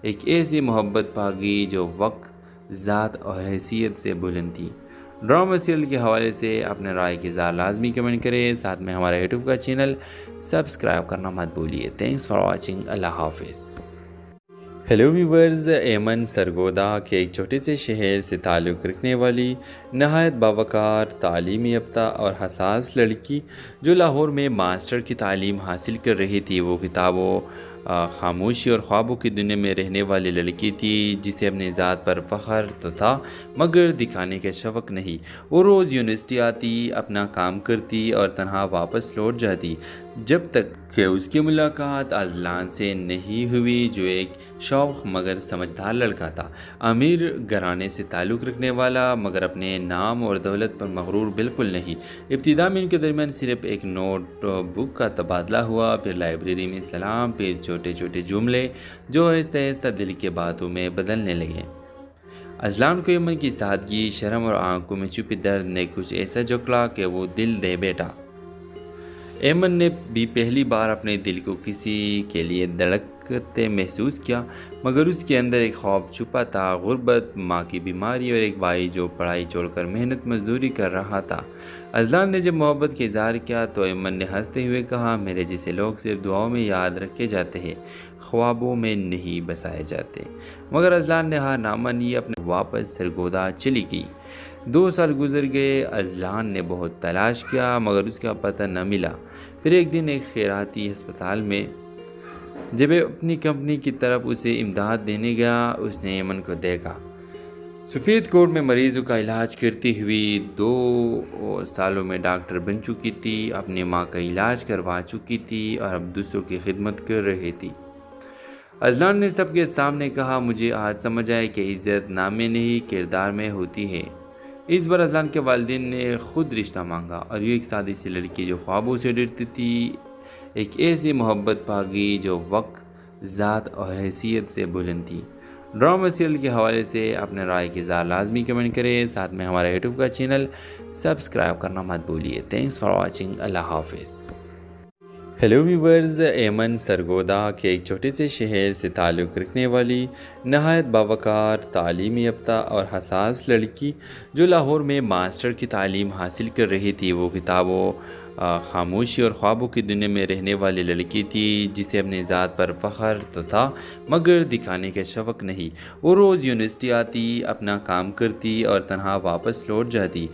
ایک ایسی محبت پا گئی جو وقت، ذات اور حیثیت سے بلند تھی۔ ڈرامہ سیریل کے حوالے سے اپنے رائے کی اظہار لازمی کمنٹ کریں، ساتھ میں ہمارا یوٹیوب کا چینل سبسکرائب کرنا مت بھولیے۔ تھینکس فار واچنگ، اللہ حافظ۔ ہیلو ویورز، ایمن سرگودا کے ایک چھوٹے سے شہر سے تعلق رکھنے والی نہایت باوقار، تعلیم یافتہ اور حساس لڑکی جو لاہور میں ماسٹر کی تعلیم حاصل کر رہی تھی، وہ کتابوں، خاموشی اور خوابوں کی دنیا میں رہنے والی لڑکی تھی جسے اپنی ذات پر فخر تو تھا مگر دکھانے کا شوق نہیں۔ وہ روز یونیورسٹی آتی، اپنا کام کرتی اور تنہا واپس لوٹ جاتی، جب تک کہ اس کی ملاقات اذلان سے نہیں ہوئی جو ایک شوخ مگر سمجھدار لڑکا تھا، امیر گھرانے سے تعلق رکھنے والا مگر اپنے نام اور دولت پر مغرور بالکل نہیں۔ ابتدا میں ان کے درمیان صرف ایک نوٹ بک کا تبادلہ ہوا، پھر لائبریری میں سلام، پھر چھوٹے چھوٹے جملے جو آہستہ آہستہ دل کے باتوں میں بدلنے لگے۔ اذلان کو ایمن کی سادگی، شرم اور آنکھوں میں چھپی درد نے کچھ ایسا جکڑا کہ وہ دل دے بیٹھا۔ ایمن نے بھی پہلی بار اپنے دل کو کسی کے لیے دھڑکتے محسوس کیا، مگر اس کے اندر ایک خوف چھپا تھا، غربت، ماں کی بیماری اور ایک بھائی جو پڑھائی چھوڑ کر محنت مزدوری کر رہا تھا۔ اذلان نے جب محبت کا اظہار کیا تو ایمن نے ہنستے ہوئے کہا، میرے جیسے لوگ صرف دعاؤں میں یاد رکھے جاتے ہیں، خوابوں میں نہیں بسائے جاتے۔ مگر اذلان نے ہار نہ مانی، اپنے واپس سرگودا چلی گئی۔ 2 سال گزر گئے، اذلان نے بہت تلاش کیا مگر اس کا پتہ نہ ملا۔ پھر ایک دن ایک خیراتی ہسپتال میں جب اپنی کمپنی کی طرف اسے امداد دینے گیا، اس نے ایمن کو دیکھا۔ سفید کوٹ میں مریضوں کا علاج کرتی ہوئی 2 سالوں میں ڈاکٹر بن چکی تھی، اپنی ماں کا علاج کروا چکی تھی اور اب دوسروں کی خدمت کر رہی تھی۔ اذلان نے سب کے سامنے کہا، مجھے آج سمجھ آیا کہ عزت نام میں نہیں کردار میں ہوتی ہے۔ اس بار اذلان کے والدین نے خود رشتہ مانگا اور یہ ایک سادی سی لڑکی جو خوابوں سے ڈرتی تھی، ایک ایسی محبت پا گئی جو وقت، ذات اور حیثیت سے بلند تھی۔ ڈرامہ سیریل کے حوالے سے اپنے رائے کی اظہار لازمی کمنٹ کریں، ساتھ میں ہمارا یوٹیوب کا چینل سبسکرائب کرنا مت بھولیے۔ تھینکس فار واچنگ، اللہ حافظ۔ ہیلو ویورز، ایمن سرگودا کے ایک چھوٹے سے شہر سے تعلق رکھنے والی نہایت باوقار، تعلیم یافتہ اور حساس لڑکی جو لاہور میں ماسٹر کی تعلیم حاصل کر رہی تھی، وہ کتابوں، خاموشی اور خوابوں کی دنیا میں رہنے والی لڑکی تھی جسے اپنی ذات پر فخر تو تھا مگر دکھانے کا شوق نہیں۔ وہ روز یونیورسٹی آتی، اپنا کام کرتی اور تنہا واپس لوٹ جاتی،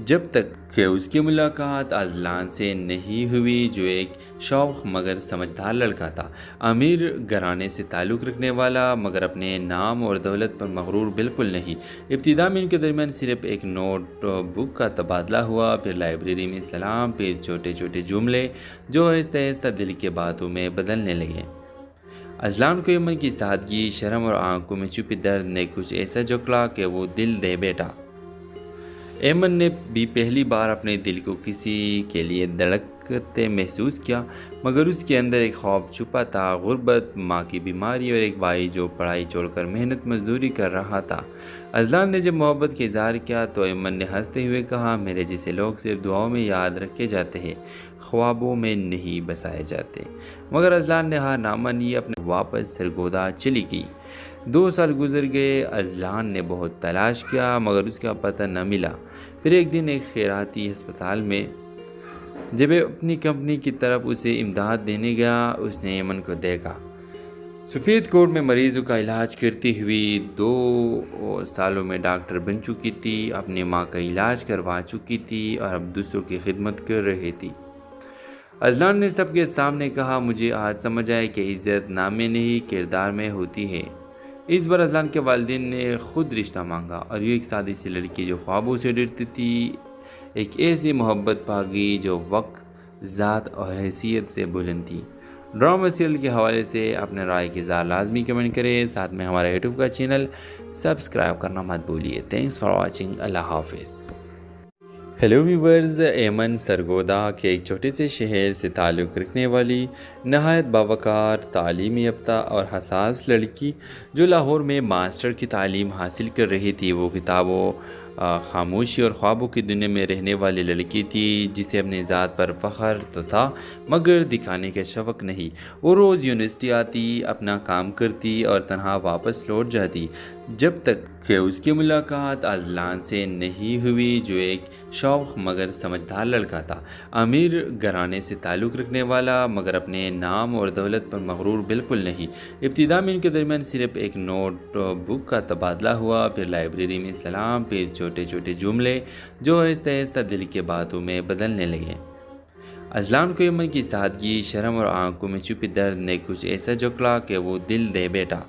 جب تک کہ اس کی ملاقات اذلان سے نہیں ہوئی جو ایک شوخ مگر سمجھدار لڑکا تھا، امیر گھرانے سے تعلق رکھنے والا مگر اپنے نام اور دولت پر مغرور بالکل نہیں۔ ابتدا میں ان کے درمیان صرف ایک نوٹ بک کا تبادلہ ہوا، پھر لائبریری میں سلام، پھر چھوٹے چھوٹے جملے جو آہستہ آہستہ دل کے باتوں میں بدلنے لگے۔ اذلان کو ایمن کی سادگی، شرم اور آنکھوں میں چھپی درد نے کچھ ایسا جکڑا کہ وہ دل دے بیٹھا۔ ایمن نے بھی پہلی بار اپنے دل کو کسی کے لیے دھڑکتے محسوس کیا، مگر اس کے اندر ایک خوف چھپا تھا، غربت، ماں کی بیماری اور ایک بھائی جو پڑھائی چھوڑ کر محنت مزدوری کر رہا تھا۔ اذلان نے جب محبت کا اظہار کیا تو ایمن نے ہنستے ہوئے کہا، میرے جیسے لوگ صرف دعاؤں میں یاد رکھے جاتے ہیں، خوابوں میں نہیں بسائے جاتے۔ مگر اذلان نے ہار نہ مانی، اپنے واپس سرگودا چلی گئی۔ 2 سال گزر گئے، اذلان نے بہت تلاش کیا مگر اس کا پتہ نہ ملا۔ پھر ایک دن ایک خیراتی ہسپتال میں جب اپنی کمپنی کی طرف اسے امداد دینے گیا، اس نے ایمن کو دیکھا۔ سفید کوٹ میں مریضوں کا علاج کرتی ہوئی 2 سالوں میں ڈاکٹر بن چکی تھی، اپنی ماں کا علاج کروا چکی تھی اور اب دوسروں کی خدمت کر رہی تھی۔ اذلان نے سب کے سامنے کہا، مجھے آج سمجھ آئے کہ عزت نام میں نہیں کردار میں ہوتی ہے۔ اس بار اذلان کے والدین نے خود رشتہ مانگا اور یہ ایک سادی سی لڑکی جو خوابوں سے ڈرتی تھی، ایک ایسی محبت پاگی جو وقت، ذات اور حیثیت سے بلند تھی۔ ڈرامہ سیریل کے حوالے سے اپنے رائے کی اظہار لازمی کمنٹ کریں، ساتھ میں ہمارا یوٹیوب کا چینل سبسکرائب کرنا مت بھولیے۔ تھینکس فار واچنگ، اللہ حافظ۔ ہیلو ویورز، ایمن سرگودا کے ایک چھوٹے سے شہر سے تعلق رکھنے والی نہایت باوقار، تعلیم یافتہ اور حساس لڑکی جو لاہور میں ماسٹر کی تعلیم حاصل کر رہی تھی، وہ کتابوں، خاموشی اور خوابوں کی دنیا میں رہنے والی لڑکی تھی جسے اپنی ذات پر فخر تو تھا مگر دکھانے کا شوق نہیں۔ وہ روز یونیورسٹی آتی، اپنا کام کرتی اور تنہا واپس لوٹ جاتی، جب تک کہ اس کی ملاقات اذلان سے نہیں ہوئی جو ایک شوق مگر سمجھدار لڑکا تھا، امیر گھرانے سے تعلق رکھنے والا مگر اپنے نام اور دولت پر مغرور بالکل نہیں۔ ابتدا میں ان کے درمیان صرف ایک نوٹ بک کا تبادلہ ہوا، پھر لائبریری میں سلام، پھر چھوٹے چھوٹے جملے جو آہستہ آہستہ دل کے باتوں میں بدلنے لگے۔ اذلان کو ایمن کی سادگی، شرم اور آنکھوں میں چھپے درد نے کچھ ایسا جکڑا کہ وہ دل دے بیٹھا۔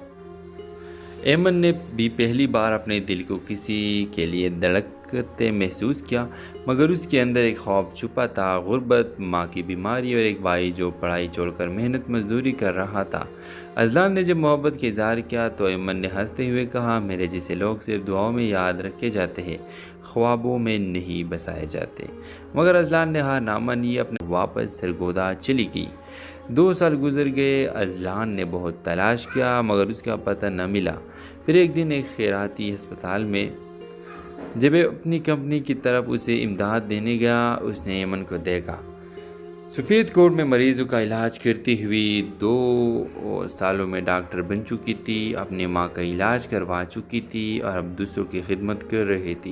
ایمن نے بھی پہلی بار اپنے دل کو کسی کے لیے دھڑکتے محسوس کیا، مگر اس کے اندر ایک خوف چھپا تھا، غربت، ماں کی بیماری اور ایک بھائی جو پڑھائی چھوڑ کر محنت مزدوری کر رہا تھا۔ اذلان نے جب محبت کا اظہار کیا تو ایمن نے ہنستے ہوئے کہا، میرے جیسے لوگ صرف دعاؤں میں یاد رکھے جاتے ہیں، خوابوں میں نہیں بسائے جاتے۔ مگر اذلان نے ہار نہ مانی، اپنے واپس سرگودا چلی گئی۔ 2 سال گزر گئے، اذلان نے بہت تلاش کیا مگر اس کا پتہ نہ ملا۔ پھر ایک دن ایک خیراتی ہسپتال میں جب اپنی کمپنی کی طرف اسے امداد دینے گیا، اس نے ایمن کو دیکھا۔ سفید کوٹ میں مریضوں کا علاج کرتی ہوئی 2 سالوں میں ڈاکٹر بن چکی تھی، اپنی ماں کا علاج کروا چکی تھی اور اب دوسروں کی خدمت کر رہی تھی۔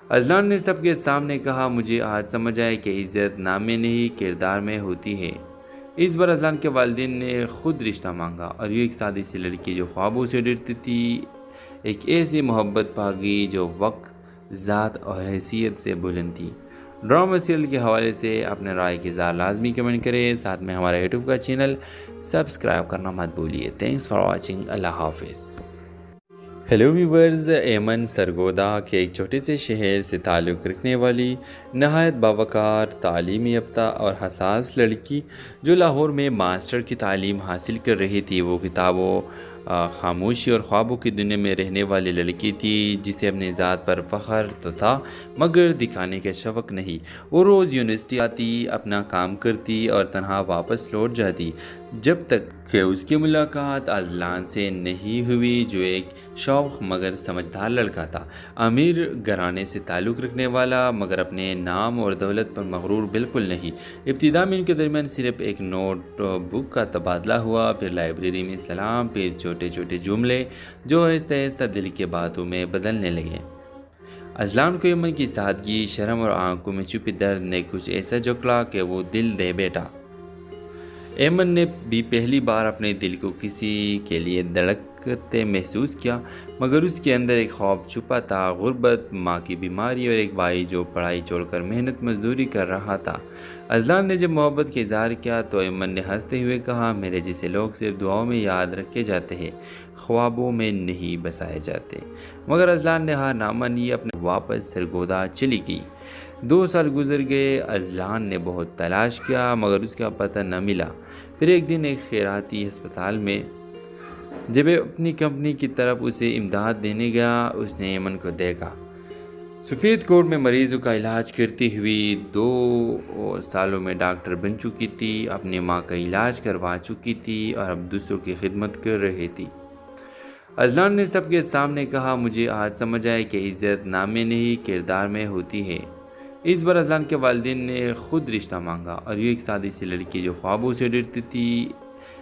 اذلان نے سب کے سامنے کہا، مجھے آج سمجھ آئے کہ عزت نام میں نہیں کردار میں ہوتی ہے۔ اس بار اذلان کے والدین نے خود رشتہ مانگا اور یہ ایک سادی سی لڑکی جو خوابوں سے ڈرتی تھی، ایک ایسی محبت پاگی جو وقت، ذات اور حیثیت سے بلند تھی۔ ڈرامہ سیریل کے حوالے سے اپنے رائے کی اظہار لازمی کمنٹ کریں، ساتھ میں ہمارا یوٹیوب کا چینل سبسکرائب کرنا مت بھولیے۔ تھینکس فار واچنگ، اللہ حافظ۔ ہیلو ویورز، ایمن سرگودا کے ایک چھوٹے سے شہر سے تعلق رکھنے والی نہایت باوقار، تعلیم یافتہ اور حساس لڑکی جو لاہور میں ماسٹر کی تعلیم حاصل کر رہی تھی، وہ کتابوں، خاموشی اور خوابوں کی دنیا میں رہنے والی لڑکی تھی جسے اپنی ذات پر فخر تو تھا مگر دکھانے کا شوق نہیں۔ وہ روز یونیورسٹی آتی، اپنا کام کرتی اور تنہا واپس لوٹ جاتی، جب تک کہ اس کی ملاقات اذلان سے نہیں ہوئی جو ایک شوق مگر سمجھدار لڑکا تھا، امیر گھرانے سے تعلق رکھنے والا مگر اپنے نام اور دولت پر مغرور بالکل نہیں۔ ابتدا میں ان کے درمیان صرف ایک نوٹ بک کا تبادلہ ہوا، پھر لائبریری میں سلام، پھر چھوٹے چھوٹے جملے جو آہستہ آہستہ دل کے باتوں میں بدلنے لگے۔ اذلان کو ایمن کی سادگی، شرم اور آنکھوں میں چھپے درد نے کچھ ایسا جکڑا کہ وہ دل دے بیٹھا۔ ایمن نے بھی پہلی بار اپنے دل کو کسی کے لیے دھڑکتے محسوس کیا، مگر اس کے اندر ایک خوف چھپا تھا، غربت، ماں کی بیماری اور ایک بھائی جو پڑھائی چھوڑ کر محنت مزدوری کر رہا تھا۔ اذلان نے جب محبت کا اظہار کیا تو ایمن نے ہنستے ہوئے کہا، میرے جیسے لوگ صرف دعاؤں میں یاد رکھے جاتے ہیں، خوابوں میں نہیں بسائے جاتے۔ مگر اذلان نے ہار نہ مانی، اپنے واپس سرگودا چلی گئی۔ 2 سال گزر گئے، اذلان نے بہت تلاش کیا مگر اس کا پتہ نہ ملا۔ پھر ایک دن ایک خیراتی ہسپتال میں جب اپنی کمپنی کی طرف اسے امداد دینے گیا، اس نے ایمن کو دیکھا۔ سفید کوٹ میں مریضوں کا علاج کرتی ہوئی 2 سالوں میں ڈاکٹر بن چکی تھی، اپنی ماں کا علاج کروا چکی تھی اور اب دوسروں کی خدمت کر رہی تھی۔ اذلان نے سب کے سامنے کہا، مجھے آج سمجھ آئے کہ عزت نام میں نہیں کردار میں ہوتی ہے۔ اس بار اذلان کے والدین نے خود رشتہ مانگا اور یہ ایک سادی سی لڑکی جو خوابوں سے ڈرتی تھی،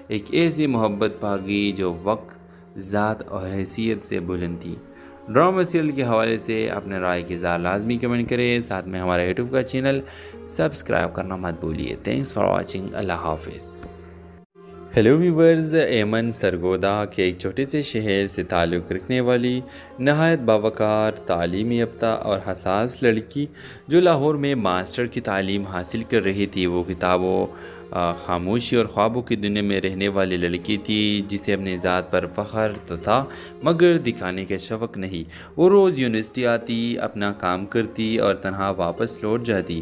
ایک ایسی محبت پاگی جو وقت، ذات اور حیثیت سے بلند تھی۔ ڈرامہ سیریل کے حوالے سے اپنے رائے کی اظہار لازمی کمنٹ کریں، ساتھ میں ہمارا یوٹیوب کا چینل سبسکرائب کرنا مت بھولیے۔ تھینکس فار واچنگ، اللہ حافظ۔ ہیلو ویورز، ایمن سرگودا کے ایک چھوٹے سے شہر سے تعلق رکھنے والی نہایت باوقار، تعلیم یافتہ اور حساس لڑکی جو لاہور میں ماسٹر کی تعلیم حاصل کر رہی تھی، وہ کتابوں، خاموشی اور خوابوں کی دنیا میں رہنے والی لڑکی تھی جسے اپنی ذات پر فخر تو تھا مگر دکھانے کا شوق نہیں۔ وہ روز یونیورسٹی آتی، اپنا کام کرتی اور تنہا واپس لوٹ جاتی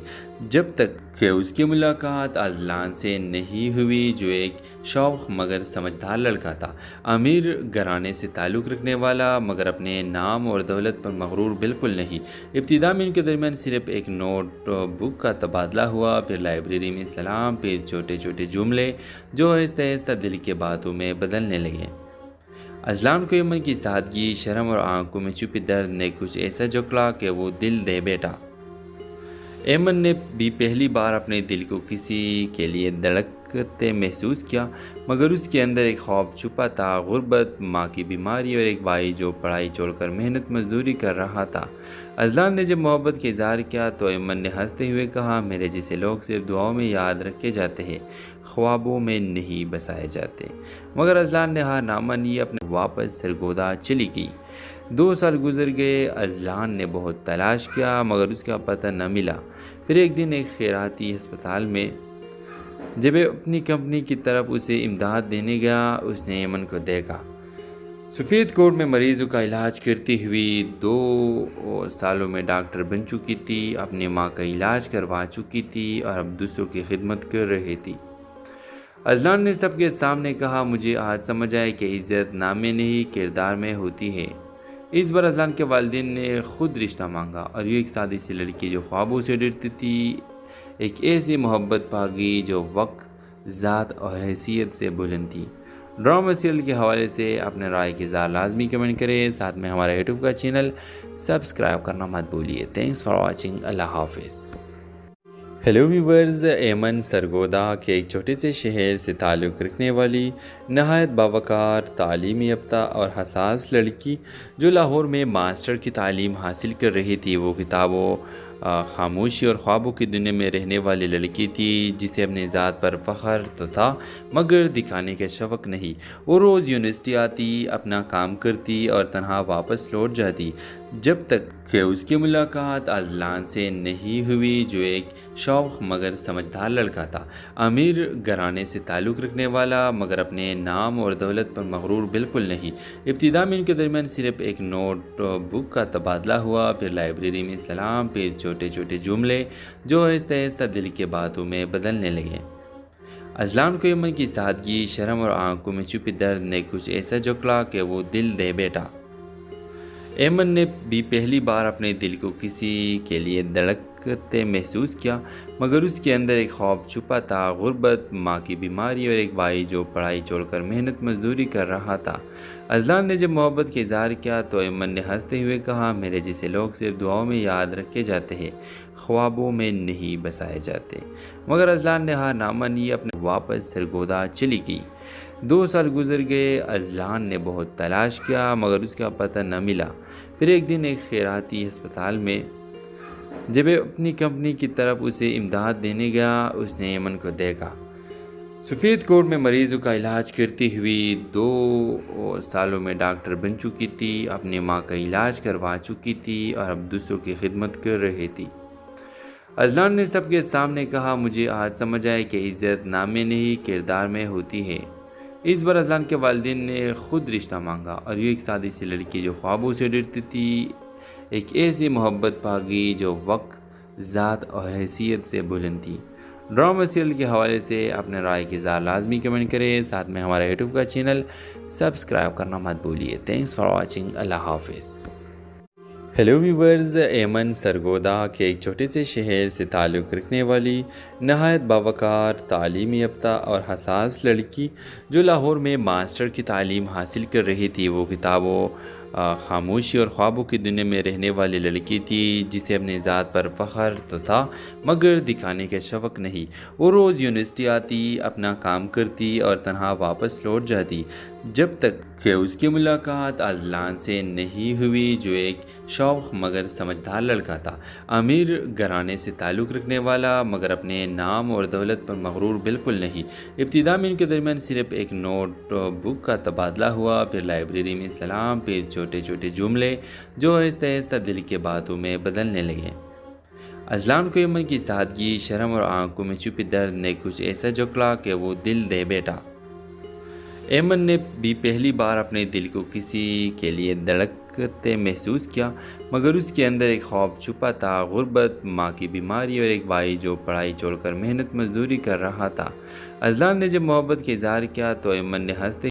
جب تک کہ اس کی ملاقات اذلان سے نہیں ہوئی، جو ایک شوق مگر سمجھدار لڑکا تھا، امیر گھرانے سے تعلق رکھنے والا مگر اپنے نام اور دولت پر مغرور بالکل نہیں۔ ابتدا میں ان کے درمیان صرف ایک نوٹ بک کا تبادلہ ہوا، پھر لائبریری میں سلام، پھر چھوٹے چھوٹے جملے جو آہستہ آہستہ دل کے باتوں میں بدلنے لگے۔ اذلان کو ایمن کی سادگی، شرم اور آنکھوں میں چھپے درد نے کچھ ایسا جکڑا کہ وہ دل دے بیٹھا۔ ایمن نے بھی پہلی بار اپنے دل کو کسی کے لیے دھڑکتے محسوس کیا، مگر اس کے اندر ایک خوف چھپا تھا، غربت، ماں کی بیماری اور ایک بھائی جو پڑھائی چھوڑ کر محنت مزدوری کر رہا تھا۔ اذلان نے جب محبت کا اظہار کیا تو ایمن نے ہنستے ہوئے کہا، میرے جیسے لوگ صرف دعاؤں میں یاد رکھے جاتے ہیں، خوابوں میں نہیں بسائے جاتے۔ مگر اذلان نے ہار نہ مانی، اپنے واپس سرگودا چلی گئی۔ 2 سال گزر گئے، اذلان نے بہت تلاش کیا مگر اس کا پتہ نہ ملا۔ پھر ایک دن ایک خیراتی ہسپتال میں جب اپنی کمپنی کی طرف اسے امداد دینے گیا، اس نے ایمن کو دیکھا۔ سفید کوٹ میں مریضوں کا علاج کرتی ہوئی 2 سالوں میں ڈاکٹر بن چکی تھی، اپنی ماں کا علاج کروا چکی تھی اور اب دوسروں کی خدمت کر رہی تھی۔ اذلان نے سب کے سامنے کہا، مجھے آج سمجھ آئے کہ عزت نام میں نہیں کردار میں ہوتی ہے۔ اس بار اذلان کے والدین نے خود رشتہ مانگا اور یہ ایک سادی سی لڑکی جو خوابوں سے ڈرتی تھی، ایک ایسی محبت پا گئی جو وقت، ذات اور حیثیت سے بلند تھی۔ ڈرامہ سیریل کے حوالے سے اپنے رائے کی اظہار لازمی کمنٹ کریں، ساتھ میں ہمارا یوٹیوب کا چینل سبسکرائب کرنا مت بھولیے۔ تھینکس فار واچنگ، اللہ حافظ۔ ہیلو ویورز، ایمن سرگودا کے ایک چھوٹے سے شہر سے تعلق رکھنے والی نہایت باوقار، تعلیم یافتہ اور حساس لڑکی جو لاہور میں ماسٹر کی تعلیم حاصل کر رہی تھی، وہ کتابوں، خاموشی اور خوابوں کی دنیا میں رہنے والی لڑکی تھی جسے اپنی ذات پر فخر تو تھا مگر دکھانے کا شوق نہیں۔ وہ روز یونیورسٹی آتی، اپنا کام کرتی اور تنہا واپس لوٹ جاتی جب تک کہ اس کی ملاقات اذلان سے نہیں ہوئی، جو ایک شوق مگر سمجھدار لڑکا تھا، امیر گھرانے سے تعلق رکھنے والا مگر اپنے نام اور دولت پر مغرور بالکل نہیں۔ ابتدا میں ان کے درمیان صرف ایک نوٹ بک کا تبادلہ ہوا، پھر لائبریری میں سلام، پھر چھوٹے چھوٹے جملے جو آہستہ آہستہ دل کے باتوں میں بدلنے لگے۔ اذلان کو ایمن کی سادگی، شرم اور آنکھوں میں چھپے درد نے کچھ ایسا جکڑا کہ وہ دل دے بیٹھا۔ ایمن نے بھی پہلی بار اپنے دل کو کسی کے لیے دھڑکتے محسوس کیا، مگر اس کے اندر ایک خوف چھپا تھا، غربت، ماں کی بیماری اور ایک بھائی جو پڑھائی چھوڑ کر محنت مزدوری کر رہا تھا۔ اذلان نے جب محبت کا اظہار کیا تو ایمن نے ہنستے ہوئے کہا، میرے جیسے لوگ صرف دعاؤں میں یاد رکھے جاتے ہیں، خوابوں میں نہیں بسائے جاتے۔ مگر اذلان نے ہار نہ مانی، اپنے واپس سرگودا چلی گئی۔ 2 سال گزر گئے، اذلان نے بہت تلاش کیا مگر اس کا پتہ نہ ملا۔ پھر ایک دن ایک خیراتی ہسپتال میں جب اپنی کمپنی کی طرف اسے امداد دینے گیا، اس نے ایمن کو دیکھا۔ سفید کوٹ میں مریضوں کا علاج کرتی ہوئی 2 سالوں میں ڈاکٹر بن چکی تھی، اپنی ماں کا علاج کروا چکی تھی اور اب دوسروں کی خدمت کر رہی تھی۔ اذلان نے سب کے سامنے کہا، مجھے آج سمجھ آئے کہ عزت نام میں نہیں کردار میں ہوتی ہے۔ اس بار اذلان کے والدین نے خود رشتہ مانگا اور یہ ایک سادی سی لڑکی جو خوابوں سے ڈرتی تھی، ایک ایسی محبت پا گئی جو وقت، ذات اور حیثیت سے بلند تھی۔ ڈرامہ سیریل کے حوالے سے اپنے رائے کی اظہار لازمی کمنٹ کریں، ساتھ میں ہمارا یوٹیوب کا چینل سبسکرائب کرنا مت بھولیے۔ تھینکس فار واچنگ، اللہ حافظ۔ ہیلو ویورز، ایمن سرگودا کے ایک چھوٹے سے شہر سے تعلق رکھنے والی نہایت باوقار، تعلیم یافتہ اور حساس لڑکی جو لاہور میں ماسٹر کی تعلیم حاصل کر رہی تھی، وہ کتابوں، خاموشی اور خوابوں کی دنیا میں رہنے والی لڑکی تھی جسے اپنی ذات پر فخر تو تھا مگر دکھانے کا شوق نہیں۔ وہ روز یونیورسٹی آتی، اپنا کام کرتی اور تنہا واپس لوٹ جاتی جب تک کہ اس کی ملاقات اذلان سے نہیں ہوئی جو ایک شوخ مگر سمجھدار لڑکا تھا، امیر گھرانے سے تعلق رکھنے والا مگر اپنے نام اور دولت پر مغرور بالکل نہیں۔ ابتدا میں ان کے درمیان صرف ایک نوٹ بک کا تبادلہ ہوا، پھر لائبریری میں سلام، پھر چھوٹے چھوٹے جملے جو آہستہ آہستہ دل کے باتوں میں بدلنے لگے۔ اذلان کو ایمن کی سادگی، شرم اور آنکھوں میں چھپی درد نے کچھ ایسا جکڑا کہ وہ دل دے بیٹھا۔ ایمن نے بھی پہلی بار اپنے دل کو کسی کے لیے دھڑکتے محسوس کیا، مگر اس کے اندر ایک خوف چھپا تھا، غربت، ماں کی بیماری اور ایک بھائی جو پڑھائی چھوڑ کر محنت مزدوری کر رہا تھا۔ اذلان نے جب محبت کا اظہار کیا تو ایمن نے ہنستے